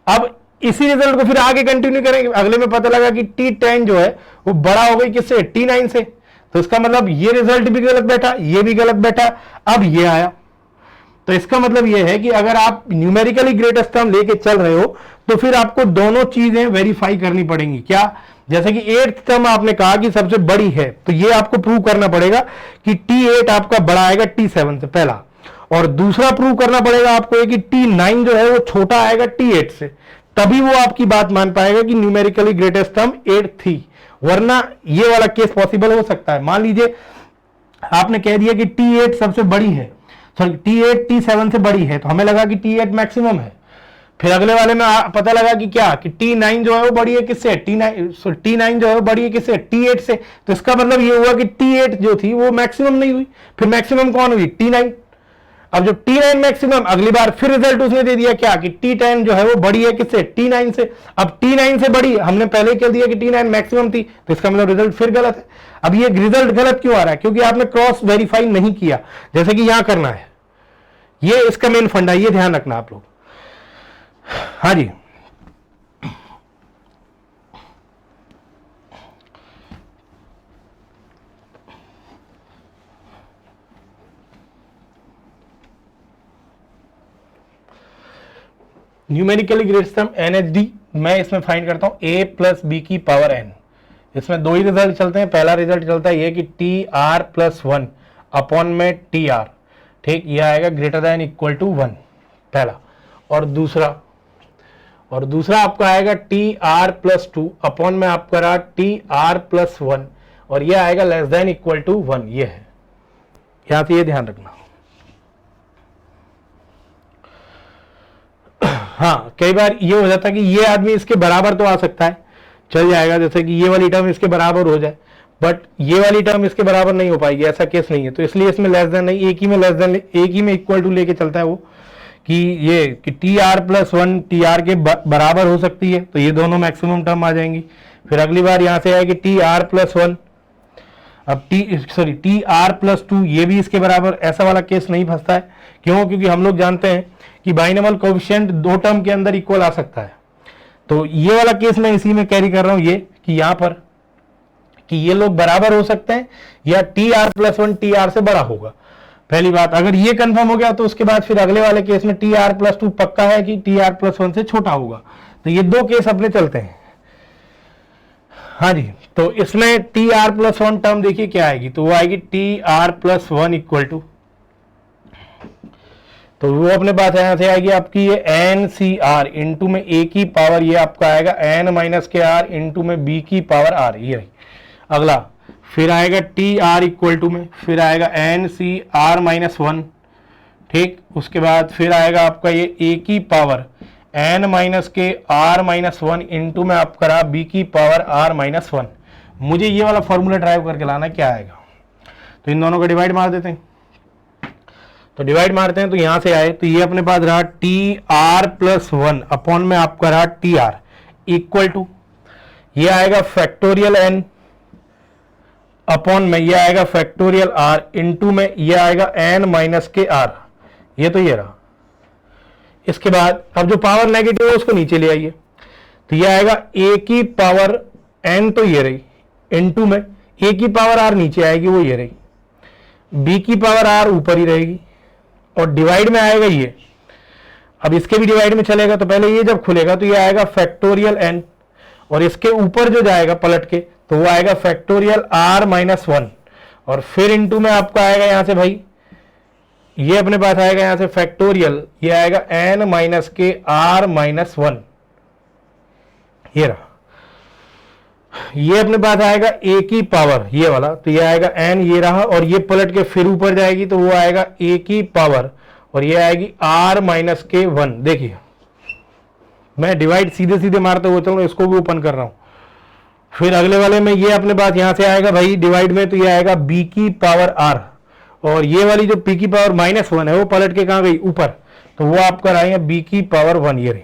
अब इसी रिजल्ट को फिर आगे कंटिन्यू करेंगे, अगले में पता लगा कि T10 जो है वो बड़ा हो गई किससे? T9 से, तो इसका मतलब ये रिजल्ट भी गलत बैठा, ये भी गलत बैठा, अब ये आया। तो इसका मतलब ये है कि अगर आप न्यूमेरिकली ग्रेटेस्ट टर्म लेके चल रहे हो तो फिर आपको दोनों चीजें वेरीफाई करनी पड़ेंगी। क्या? जैसे कि 8th टर्म आपने कहा कि सबसे बड़ी है, तो ये आपको प्रूव करना पड़ेगा कि T8 आपका बड़ा आएगा T7 से, पहला। और दूसरा प्रूव करना पड़ेगा आपको कि T9 जो है वो छोटा आएगा T8 से, तभी वो आपकी बात मान पाएगा कि न्यूमेरिकली ग्रेटेस्ट टर्म 8 थी, वरना ये वाला केस पॉसिबल हो सकता है। मान लीजिए आपने कह दिया कि T8 सबसे बड़ी है, सॉरी T8 T7 से बड़ी है, तो हमें लगा कि T8 मैक्सिमम है, फिर अगले वाले में पता लगा कि क्या कि T9 जो है वो बड़ी है किससे, T9 जो है वो बड़ी है किससे, T8 से। तो इसका मतलब ये हुआ कि T8 जो थी वो मैक्सिमम नहीं हुई, फिर मैक्सिमम कौन हुई, T9। अब जब T9 मैक्सिमम, अगली बार फिर रिजल्ट उसने दे दिया क्या कि T10 जो है वो बड़ी है किससे, T9 से। अब T9 से बड़ी, हमने पहले कह दिया कि T9 मैक्सिमम थी, तो इसका मतलब रिजल्ट फिर गलत है। अब ये रिजल्ट गलत क्यों आ रहा है, क्योंकि आपने क्रॉस वेरीफाई नहीं किया, जैसे कि यहां करना है। ये इसका मेन फंडा, ये ध्यान रखना आप लोग। हाँ जी, न्यूमेरिकली ग्रेट सम NHD मैं इसमें फाइंड करता हूं a प्लस बी की पावर n। इसमें दो ही रिजल्ट चलते हैं। पहला रिजल्ट चलता है ये कि TR प्लस 1 अपॉन में TR, ठीक, ये आएगा ग्रेटर देन इक्वल टू 1, पहला। और दूसरा आपका आएगा TR प्लस 2 अपॉन में आपका रहा TR प्लस 1, और ये आएगा लेस देन इक्वल टू 1, ये है। यहां से ये ध्यान रखना। हाँ, कई बार ये हो जाता है कि ये आदमी इसके बराबर तो आ सकता है, चल जाएगा, जैसे कि ये वाली टर्म इसके बराबर हो जाए, बट ये वाली टर्म इसके बराबर नहीं हो पाएगी, ऐसा केस नहीं है। तो इसलिए इसमें लेस देन नहीं, एक ही में लेस देन, एक ही में इक्वल टू लेके चलता है वो, कि ये कि TR प्लस 1 TR के बराबर हो सकती है, तो ये दोनों मैक्सिमम टर्म आ जाएंगी। फिर अगली बार यहां से आएगी TR प्लस 1, अब TR प्लस 2, ये भी इसके बराबर, ऐसा वाला केस नहीं फंसता है। क्यों, क्योंकि हम लोग जानते हैं कि बाइनोमियल कोएफिशिएंट दो टर्म के अंदर इक्वल आ सकता है। तो ये वाला केस मैं इसी में कैरी कर रहा हूं, ये कि यहां पर कि ये लोग बराबर हो सकते हैं या TR प्लस 1 TR से बड़ा होगा। पहली बात, अगर ये कंफर्म हो गया तो उसके बाद फिर अगले वाले केस में TR प्लस 2 पक्का है कि TR प्लस 1 से छोटा होगा। तो ये दो केस अपने चलते हैं। हाँ जी, तो इसमें TR प्लस 1 टर्म देखिए क्या आएगी, तो वो आएगी TR प्लस 1 इक्वल टू, तो वो अपने पास यहां से आएगी आपकी ये NCR इंटू में A की पावर, ये आपका आएगा N माइनस के R इंटू में B की पावर R, ये रही। अगला फिर आएगा TR इक्वल टू में, फिर आएगा NCR माइनस 1, ठीक। उसके बाद फिर आएगा आपका ये A की पावर N माइनस के R माइनस 1 इंटू में आपका रहा B की पावर R माइनस 1। मुझे ये वाला फॉर्मूला ड्राइव करके लाना, क्या आएगा, तो इन दोनों को डिवाइड मार देते हैं। तो डिवाइड मारते हैं, तो यहां से आए तो ये अपने पास रहा TR प्लस 1 अपॉन में आपका रहा TR इक्वल टू, ये आएगा फैक्टोरियल N अपॉन में ये आएगा फैक्टोरियल R इंटू में ये आएगा N माइनस के R, ये तो ये रहा। इसके बाद अब जो पावर नेगेटिव है उसको नीचे ले आइए, तो ये आएगा A की पावर N, तो ये रही, इंटू में A की पावर R नीचे आएगी, वो ये रही, B की पावर R ऊपर ही रहेगी, और डिवाइड में आएगा ये। अब इसके भी डिवाइड में चलेगा, तो पहले ये जब खुलेगा तो ये आएगा फैक्टोरियल N, और इसके ऊपर जो जाएगा पलट के तो वो आएगा फैक्टोरियल R माइनस 1, और फिर इंटू में आपका आएगा यहां से भाई ये अपने पास आएगा यहां से फैक्टोरियल, ये आएगा N माइनस के R माइनस 1, ये रहा। ये अपने पास आएगा A की पावर, ये वाला, तो ये आएगा N, ये रहा, और ये पलट के फिर ऊपर जाएगी तो वो आएगा A की पावर, और ये आएगी R माइनस के 1। देखिए मैं डिवाइड सीधे सीधे मारते हुए चल रहा हूं, इसको भी ओपन कर रहा हूं। फिर अगले वाले में ये अपने पास यहां से आएगा भाई डिवाइड में, तो ये आएगा B की पावर R, और ये वाली जो P की पावर माइनस 1 है वो पलट के कहां गई, ऊपर, तो वो आप कराएंगे B की पावर 1, ये रही,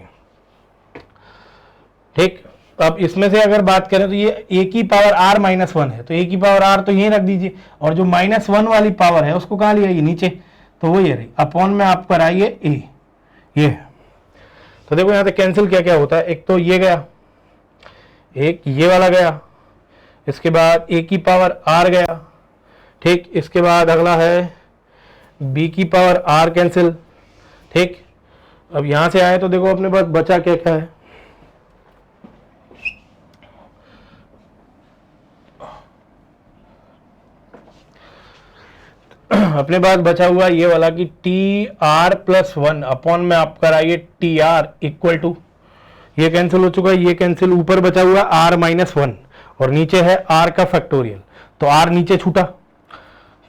ठीक। अब इसमें से अगर बात करें तो ये A की पावर R माइनस 1 है, तो A की पावर R तो यहीं रख दीजिए, और जो माइनस 1 वाली पावर है उसको कहां ले आइए, नीचे, तो वो ये रही, अपॉन में आप कराइए A, ये। तो देखो यहां से कैंसिल क्या क्या होता है, एक तो ये गया, एक ये वाला गया, इसके बाद A की पावर R गया, ठीक। इसके बाद अगला है B की पावर R कैंसिल, ठीक। अब यहां से आए तो देखो अपने पास बचा क्या क्या है, अपने पास बचा हुआ ये वाला कि TR प्लस 1 अपॉन में आप कराइए TR इक्वल टू, ये कैंसिल हो चुका है, ये कैंसिल, ऊपर बचा हुआ R माइनस 1, और नीचे है R का फैक्टोरियल, तो R नीचे छूटा,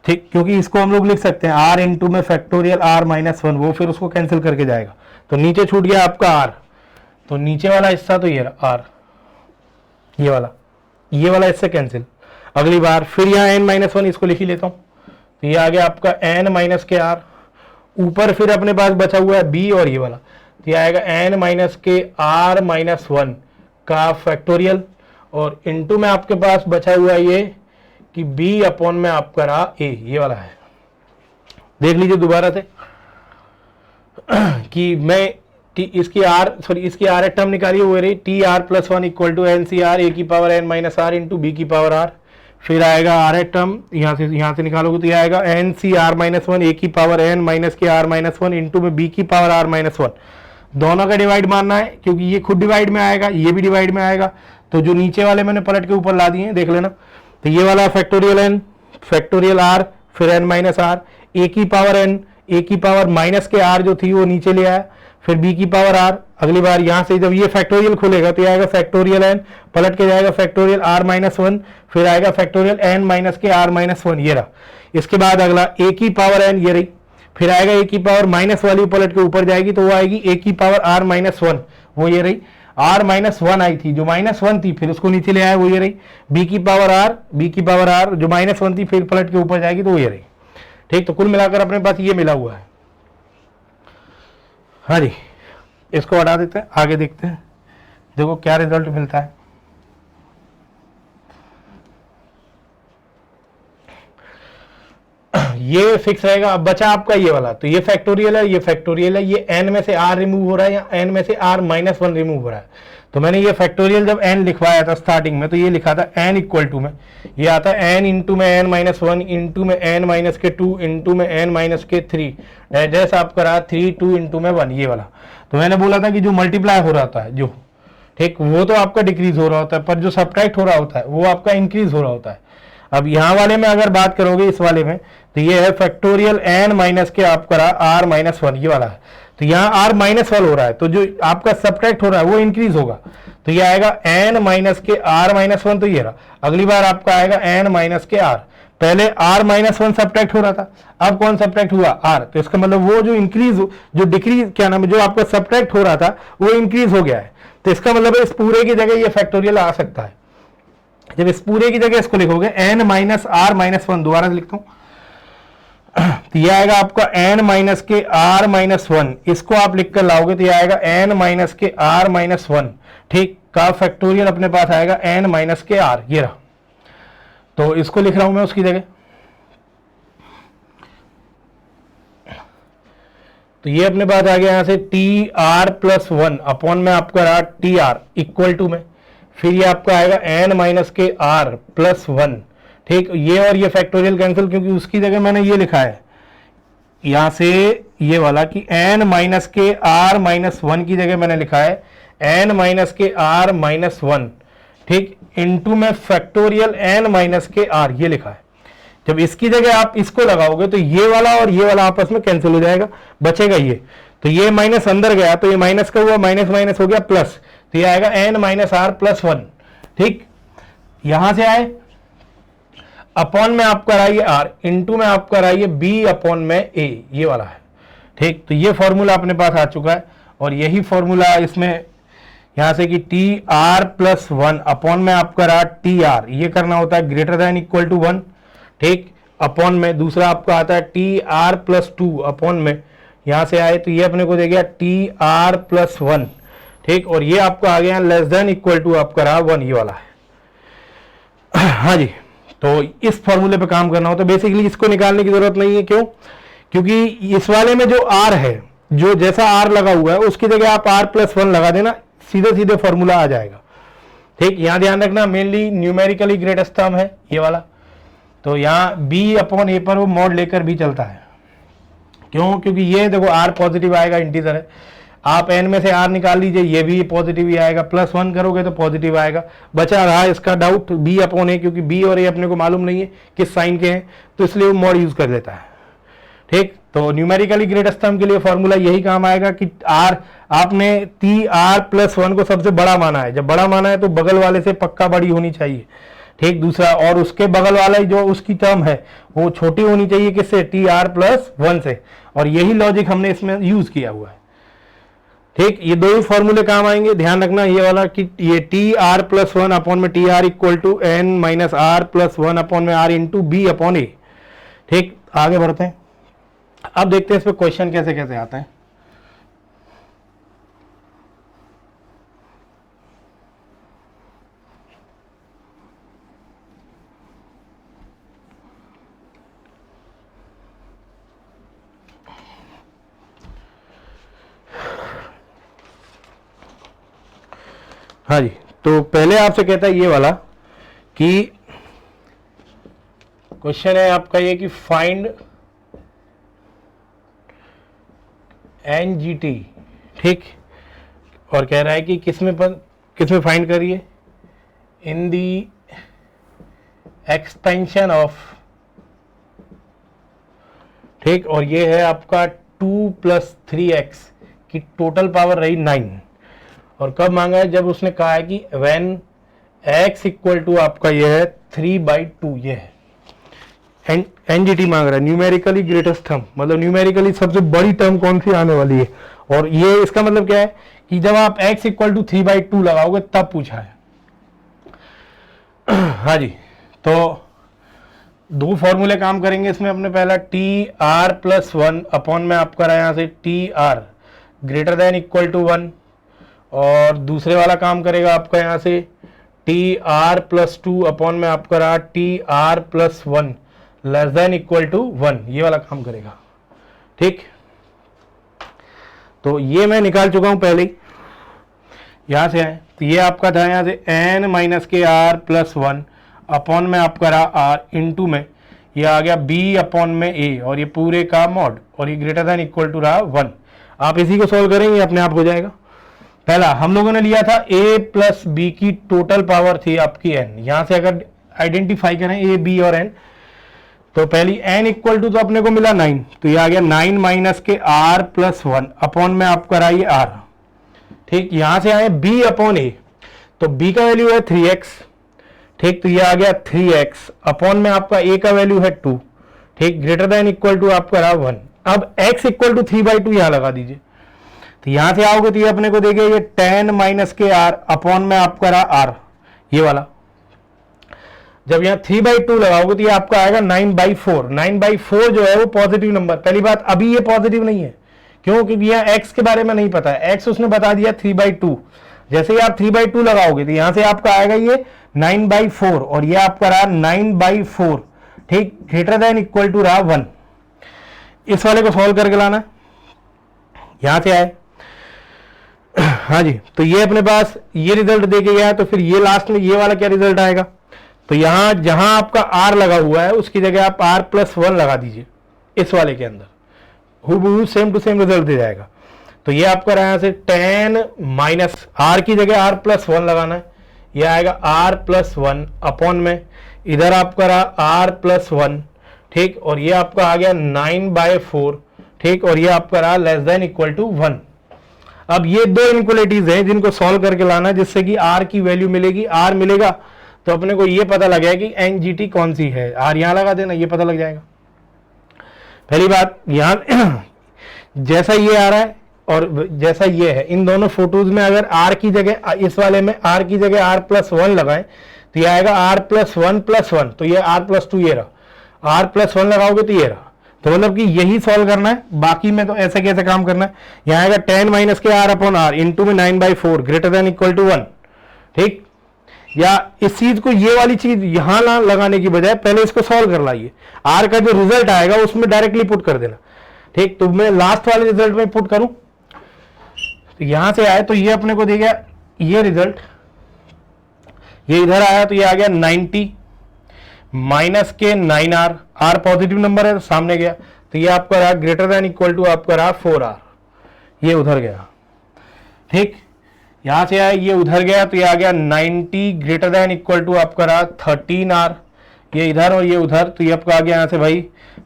ठीक, क्योंकि इसको हम लोग लिख सकते हैं R इंटू में फैक्टोरियल R माइनस 1, वो फिर उसको कैंसिल करके जाएगा, तो नीचे छूट गया आपका आर, तो नीचे वाला हिस्सा तो ये रहा आर, ये वाला इससे कैंसिल। अगली बार फिर यहाँ n-1 इसको लिख ही लेता हूँ, तो ये आ गया आपका n के आर, ऊपर फिर अपने पास बचा हुआ है b और ये वाला, तो ये आएगा n के r-1 का फैक्टोरियल, और इनटू में आपके पास बचा हुआ है ये कि b अपॉन में आपका रहा a, ये वाला है। देख लीजिए दोबारा से कि मैं इसकी आर टर्म निकाली हुई रही TR+1 equal to NCR a की पावर n-r इंटू b की पावर r, फिर आएगा आर टर्म यहाँ से निकालोगे तो ये आएगा NCR-1 a की पावर n-r-1 इंटू में b की पावर r-1। दोनों का डिवाइड मानना है क्योंकि ये खुद डिवाइड में आएगा, ये भी डिवाइड में आएगा, तो जो नीचे वाले मैंने पलट के ऊपर ला दिए हैं देख लेना। तो ये वाला फैक्टोरियल n फैक्टोरियल r फिर n-r, a की पावर n, a की पावर माइनस के r जो थी वो नीचे ले आया, फिर b की पावर r। अगली बार यहां से जब ये फैक्टोरियल खुलेगा तो ये आएगा फैक्टोरियल n, पलट के जाएगा फैक्टोरियल r-1, फिर आएगा फैक्टोरियल n के r-1, ये रहा। इसके बाद अगला a की पावर n ये रही, फिर आएगा a की पावर माइनस वाली पलट के ऊपर जाएगी तो वो आएगी a की पावर r-1, वो ये रही। r-1 आई थी जो -1 थी, फिर उसको नीचे ले आया, वो ये रही। b की पावर r जो -1 थी, फिर पलट के ऊपर जाएगी तो वो ये रही। ठीक, तो कुल मिलाकर अपने पास ये मिला हुआ है। हाँ जी, इसको हटा देते हैं, आगे देखते हैं, देखो क्या रिजल्ट मिलता है। ये फिक्स रहेगा। अब बचा आपका ये वाला, तो ये फैक्टोरियल है, ये फैक्टोरियल है, ये n में से r रिमूव हो रहा है या n में से r-1 रिमूव हो रहा है। तो मैंने ये फैक्टोरियल जब n लिखवाया था स्टार्टिंग में तो ये लिखा था n इक्वल टू में, ये आता है n इंटू में n-1 इंटू में n-2 इंटू में n-3, एड्रेस आपका रहा 3 2 इंटू में 1, ये वाला। तो मैंने बोला था कि जो मल्टीप्लाई हो रहा था जो, ठीक, वो तो आपका डिक्रीज हो रहा होता है, पर जो सब्ट्रैक्ट हो रहा होता है वो आपका इंक्रीज हो रहा होता है। अब यहाँ वाले में अगर बात करोगे इस वाले में, तो ये है फैक्टोरियल n के आपका रहा r-1, ये वाला है। तो यहाँ r-1 हो रहा है, तो जो आपका सब्ट्रैक्ट हो रहा है वो इंक्रीज होगा, तो ये आएगा n के r-1, तो ये रहा। अगली बार आपका आएगा n के r, पहले r-1 सब्ट्रैक्ट हो रहा था, अब कौन सब्ट्रैक्ट हुआ r, तो इसका मतलब वो जो इंक्रीज जो डिक्रीज क्या नाम है जो आपका सब्ट्रैक्ट हो रहा था वो इंक्रीज हो गया है। तो इसका मतलब इस पूरे की जगह ये फैक्टोरियल आ सकता है। जब इस पूरे की जगह इसको लिखोगे n-r-1, दोबारा से लिखता हूं, तो यह आएगा आपका n के r-1, इसको आप लिख कर लाओगे तो यह आएगा n के r-1, ठीक, का फैक्टोरियल अपने पास आएगा n के r, ये रहा। तो इसको लिख रहा हूं मैं उसकी जगह, तो ये अपने पास आ गया यहां से TR+1 अपॉन में आपका रहा TR इक्वल टू में, फिर ये आपका आएगा n के r+1, ठीक, ये और ये फैक्टोरियल कैंसिल क्योंकि उसकी जगह मैंने ये लिखा है यहां से ये वाला कि n के r-1 की जगह मैंने लिखा है n के r-1, ठीक, इनटू में फैक्टोरियल n के r, ये लिखा है। जब इसकी जगह आप इसको लगाओगे तो ये वाला और ये वाला आपस में कैंसिल हो जाएगा, बचेगा ये, तो ये माइनस अंदर गया तो ये माइनस का हुआ, माइनस माइनस हो गया प्लस, तो ये आएगा n-r+1, ठीक, यहां से आए अपॉन में आपका रहा ये r, इंटू में आपका रहा ये b अपॉन में a, ये वाला है, ठीक। तो ये फॉर्मूला अपने पास आ चुका है और यही फॉर्मूला इसमें यहां से कि TR+1 अपॉन में आपका रहा TR, ये करना होता है ग्रेटर देन इक्वल टू 1, ठीक, अपॉन में दूसरा आपका आता है TR+2 अपॉन में, यहां से आए तो ये अपने को दे गया TR+1, ठीक, और ये आपका आ गया लेस देन इक्वल टू आपका रहा 1, ये वाला है। हाँ जी, तो इस फॉर्मूले पे काम करना हो तो बेसिकली इसको निकालने की जरूरत नहीं है, क्यों, क्योंकि इस वाले में जो r है, जो जैसा r लगा हुआ है उसकी जगह आप r+1 लगा देना, सीधे सीधे फॉर्मूला आ जाएगा, ठीक। यहां ध्यान रखना मेनली न्यूमेरिकली ग्रेटेस्ट टर्म है ये वाला, तो यहाँ b अपॉन a पर वो मॉड लेकर भी चलता है, क्यों, क्योंकि ये देखो r पॉजिटिव आएगा, इंटीजर है, आप n में से r निकाल लीजिए, ये भी पॉजिटिव ही आएगा, +1 करोगे तो पॉजिटिव आएगा। बचा रहा इसका डाउट b अपॉन a, क्योंकि b और a अपने को मालूम नहीं है किस साइन के हैं, तो इसलिए वो मॉड यूज कर लेता है, ठीक। तो न्यूमेरिकली ग्रेटेस्ट टर्म के लिए फॉर्मूला यही काम आएगा कि r आपने TR+1 को सबसे बड़ा माना है, जब बड़ा माना है तो बगल वाले से पक्का बड़ी होनी चाहिए, ठीक, दूसरा, और उसके बगल वाला जो उसकी टर्म है वो छोटी होनी चाहिए किससे, TR+1 से, और यही लॉजिक हमने इसमें यूज किया हुआ है। ठीक, ये दो ही फॉर्मूले काम आएंगे, ध्यान रखना ये वाला कि ये T R plus one upon में T R equal to N minus R plus one upon में R into B upon A. ठीक, आगे बढ़ते हैं। अब देखते हैं इस पे क्वेश्चन कैसे कैसे आता है। हाँ जी, तो पहले आपसे कहता है ये वाला कि क्वेश्चन है आपका ये कि फाइंड एन जी टी। ठीक, और कह रहा है कि किसमें फाइंड करिए, इन दी एक्सपेंशन ऑफ। ठीक, और ये है आपका 2 + 3x की टोटल पावर रही 9। और कब मांगा है, जब उसने कहा है कि व्हेन x इक्वल टू आपका ये है 3/2, ये है एनजीटी मांग रहा है, न्यूमेरिकली ग्रेटेस्ट टर्म, मतलब न्यूमेरिकली सबसे बड़ी टर्म कौन सी आने वाली है। और ये इसका मतलब क्या है कि जब आप x इक्वल टू 3/2 लगाओगे तब पूछा है। हाँ जी, तो दो फॉर्मूले काम करेंगे इसमें अपने। पहला T R plus one upon में आपका रहा यहाँ से T R greater than equal to 1, और दूसरे वाला काम करेगा आपका यहाँ से टी आर प्लस 2 अपॉन में आपका रहा T R plus 1 less than equal to 1, ये वाला काम करेगा। ठीक, तो ये मैं निकाल चुका हूं पहले ही, यहां से आए तो ये आपका था यहां से n माइनस के आर प्लस 1 अपॉन में आपका रहा आर इंटू में ये आ गया b अपॉन में a, और ये पूरे का मॉड, और ये ग्रेटर देन इक्वल टू रहा 1। आप इसी को सॉल्व करेंगे, अपने आप हो जाएगा। पहला हम लोगों ने लिया था a प्लस बी की टोटल पावर थी आपकी n, यहां से अगर आइडेंटिफाई करें a b और n, तो पहली n इक्वल टू तो अपने को मिला 9, तो ये आ गया 9 माइनस के r प्लस 1 अपॉन में आपका रहा ये r। ठीक, यहां से आए b अपॉन a, तो b का वैल्यू है 3x। ठीक, तो ये आ गया 3x अपॉन में आपका a का वैल्यू है 2। ठीक, ग्रेटर देन इक्वल टू आपका रहा 1। अब x इक्वल टू 3/2 यहां लगा दीजिए, तो यहां से आओगे तो ये अपने को देगा ये 10 माइनस के r अपॉन में आपका रहा r, ये वाला। जब यहाँ 3/2 लगाओगे तो ये आपका आएगा 9/4। 9/4 जो है वो पॉजिटिव नंबर। पहली बात, अभी ये पॉजिटिव नहीं है, क्यों? क्योंकि यहाँ x के बारे में नहीं पता है, x उसने बता दिया 3/2। जैसे ही आप 3/2 लगाओगे तो यहां से आपका आएगा ये 9/4, और ये आपका रहा 9/4। ठीक, ग्रेटर देन इक्वल टू रहा 1। इस वाले को सॉल्व करके लाना, यहां से आए। हाँ जी, तो ये अपने पास ये रिजल्ट दे के गया है, तो फिर ये लास्ट में ये वाला क्या रिजल्ट आएगा, तो यहां जहां आपका r लगा हुआ है उसकी जगह आप r प्लस 1 लगा दीजिए इस वाले के अंदर, हूबहू सेम टू सेम रिजल्ट दे जाएगा। तो ये आपका रहा से 10 माइनस r की जगह r प्लस 1 लगाना है, ये आएगा r प्लस 1 अपॉन में इधर आपका रहा r प्लस 1। ठीक, और ये आपका आ गया 9/4। ठीक, और ये आपका रहा लेस देन इक्वल टू 1। अब ये दो इनइक्वालिटीज हैं जिनको सॉल्व करके लाना, जिससे कि r की वैल्यू मिलेगी, r मिलेगा तो अपने को ये पता लग जाएगा कि एनजीटी कौन सी है। r यहां लगा देना, ये पता लग जाएगा। पहली बात, यहां जैसा ये आ रहा है और जैसा ये है, इन दोनों फोटोज में अगर r की जगह, इस वाले में r की जगह r प्लस 1 लगाएं तो ये आएगा r प्लस 1 प्लस 1, तो ये r प्लस 2 ये रहा, r प्लस 1 लगाओगे तो ये रहा। तो मतलब कि यही सॉल्व करना है, बाकी में तो ऐसे कैसे काम करना है। यहाँ आएगा 10 माइनस के r अपॉन r इंटू में 9/4 ग्रेटर देन इक्वल टू 1। ठीक, या इस चीज को, ये वाली चीज यहां लगाने की बजाय पहले इसको सॉल्व कर लाइए, r का जो रिजल्ट आएगा उसमें डायरेक्टली पुट कर देना। ठीक, तो मैं लास्ट वाले रिजल्ट में पुट करूं तो यहां से आए तो ये अपने को दे गया ये रिजल्ट, ये इधर आया तो ये आ गया 90 माइनस के 9r, r पॉजिटिव नंबर है तो सामने गया, तो ये आपका रहा ग्रेटर देन इक्वल टू आपका रहा 4r, ये उधर गया। ठीक, यहां से आया ये उधर गया तो ये आ गया 90 ग्रेटर देन इक्वल टू आपका रहा 13r, ये इधर और ये उधर, तो ये आपका आ गया यहां से भाई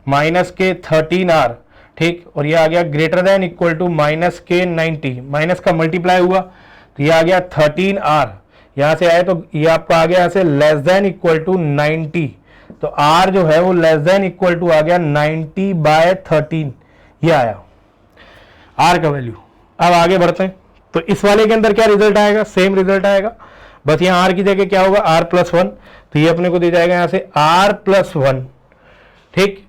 माइनस के 13r। ठीक, और ये आ गया greater than equal to minus के 90, माइनस का मल्टीप्लाई हुआ तो ये आ गया 13r। यहां से आए तो ये आपका आ गया यहां से लेस देन इक्वल टू 90, तो r जो है वो लेस देन इक्वल टू आ गया 90/13, ये आया r का वैल्यू। अब आगे बढ़ते हैं, तो इस वाले के अंदर क्या रिजल्ट आएगा, सेम रिजल्ट आएगा, बस यहाँ आर की जगह क्या होगा आर प्लस वन, तो ये अपने को दे जाएगा यहाँ से आर प्लस वन, ठीक।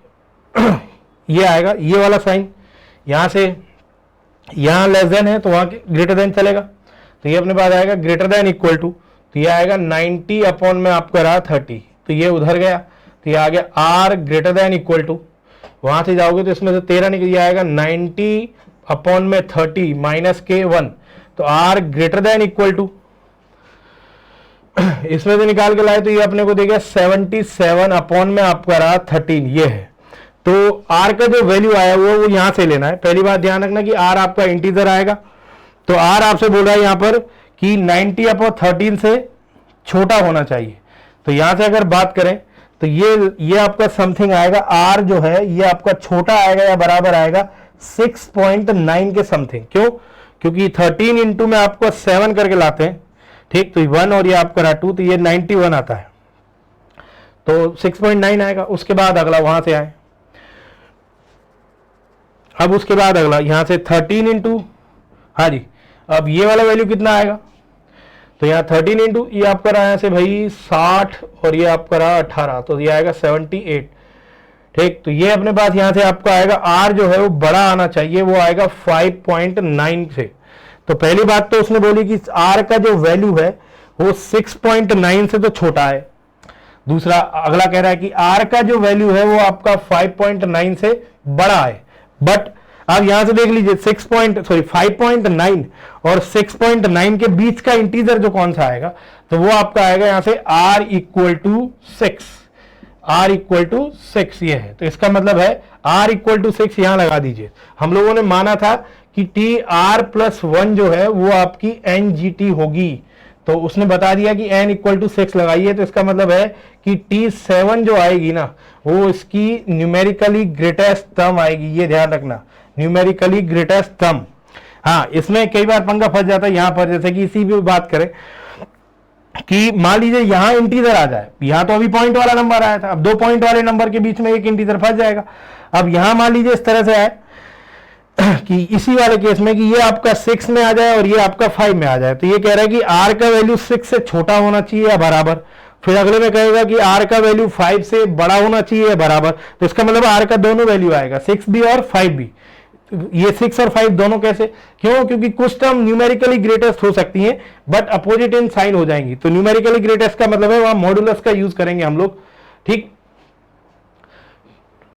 ये आएगा ये वाला साइन, यहाँ से यहाँ लेस देन है तो वहाँ ग्रेटर देन चलेगा, तो ये अपने पास आएगा ग्रेटर देन इक्वल टू, तो ये आएगा 90 अपॉन में आपको रहा 30, तो ये उधर गया, तो ये आ गया R greater than equal to, वहां से जाओगे तो इसमें से 13 निकल आएगा 90 अपॉन में 30 माइनस के 1, तो R greater than equal to, इसमें से निकाल के लाए तो ये अपने को देगा 77 अपॉन में आपका रहा 13, ये है। तो r का जो वैल्यू आया वो यहां से लेना है। पहली बात ध्यान रखना कि r आपका इंटीजर आएगा, तो r आपसे बोल रहा है यहां पर कि 90 अपॉन 13 से छोटा होना चाहिए, तो यहां से अगर बात करें तो ये आपका समथिंग आएगा, r जो है ये आपका छोटा आएगा या बराबर आएगा 6.9 के समथिंग। क्यों? क्योंकि 13 इंटू में आपको 7 करके लाते हैं, ठीक, तो 1 और ये आपका रहा 2, तो ये 91 आता है, तो 6.9 आएगा। उसके बाद अगला वहां से आए, अब उसके बाद अगला यहां से 13 इंटू, हाँ जी, अब ये वाला वैल्यू कितना आएगा, तो यहाँ 13 इंटू ये आपका रहा यहाँ से भाई 60 और ये आपका रहा 18, तो ये आएगा 78, ठीक। तो ये अपने पास यहाँ से आपका आएगा r जो है वो बड़ा आना चाहिए, वो आएगा 5.9 से। तो पहली बात तो उसने बोली कि r का जो वैल्यू है वो 6.9 से तो छोटा है। दूसरा अगला कह रहा है कि r का जो वैल्यू है वो आपका 5.9 से बड़ा है, बट अब यहां से देख लीजिए 5.9 और 6.9 के बीच का इंटीजर जो कौन सा आएगा, तो वो आपका आएगा यहां से r इक्वल टू 6, ये है। तो इसका मतलब है r इक्वल टू 6 यहां लगा दीजिए। हम लोगों ने माना था कि टी आर प्लस 1 जो है वो आपकी एन जी टी होगी, तो उसने बता दिया कि n इक्वल टू 6 लगाइए, तो इसका मतलब है कि T7 जो आएगी ना वो इसकी न्यूमेरिकली ग्रेटेस्ट टर्म आएगी, ये ध्यान रखना, न्यूमेरिकली ग्रेटेस्ट टर्म। हाँ, इसमें कई बार पंगा फंस जाता है यहां पर, जैसे कि इसी भी बात करें कि मान लीजिए यहां इंटीजर आ जाए, यहां तो अभी पॉइंट वाला नंबर आया था, अब 2 पॉइंट वाले नंबर के बीच में एक इंटीजर फंस जाएगा। अब यहां मान लीजिए इस तरह से आए कि इसी वाले केस में कि ये आपका 6 में आ जाए और ये आपका 5 में आ जाए, तो ये कह रहा है कि r का वैल्यू 6 से छोटा होना चाहिए या बराबर। फिर अगले में कहेगा कि r का वैल्यू 5 से बड़ा होना चाहिए या बराबर, तो इसका मतलब r का दोनों वैल्यू आएगा, 6 भी और 5 भी। ये 6 और 5 दोनों कैसे? क्यों? क्योंकि कुछ टर्म न्यूमेरिकली ग्रेटेस्ट हो सकती हैं बट अपोजिट इन साइन हो जाएंगी, तो न्यूमेरिकली ग्रेटेस्ट का मतलब है वहां मॉडुलस का यूज करेंगे हम लोग, ठीक।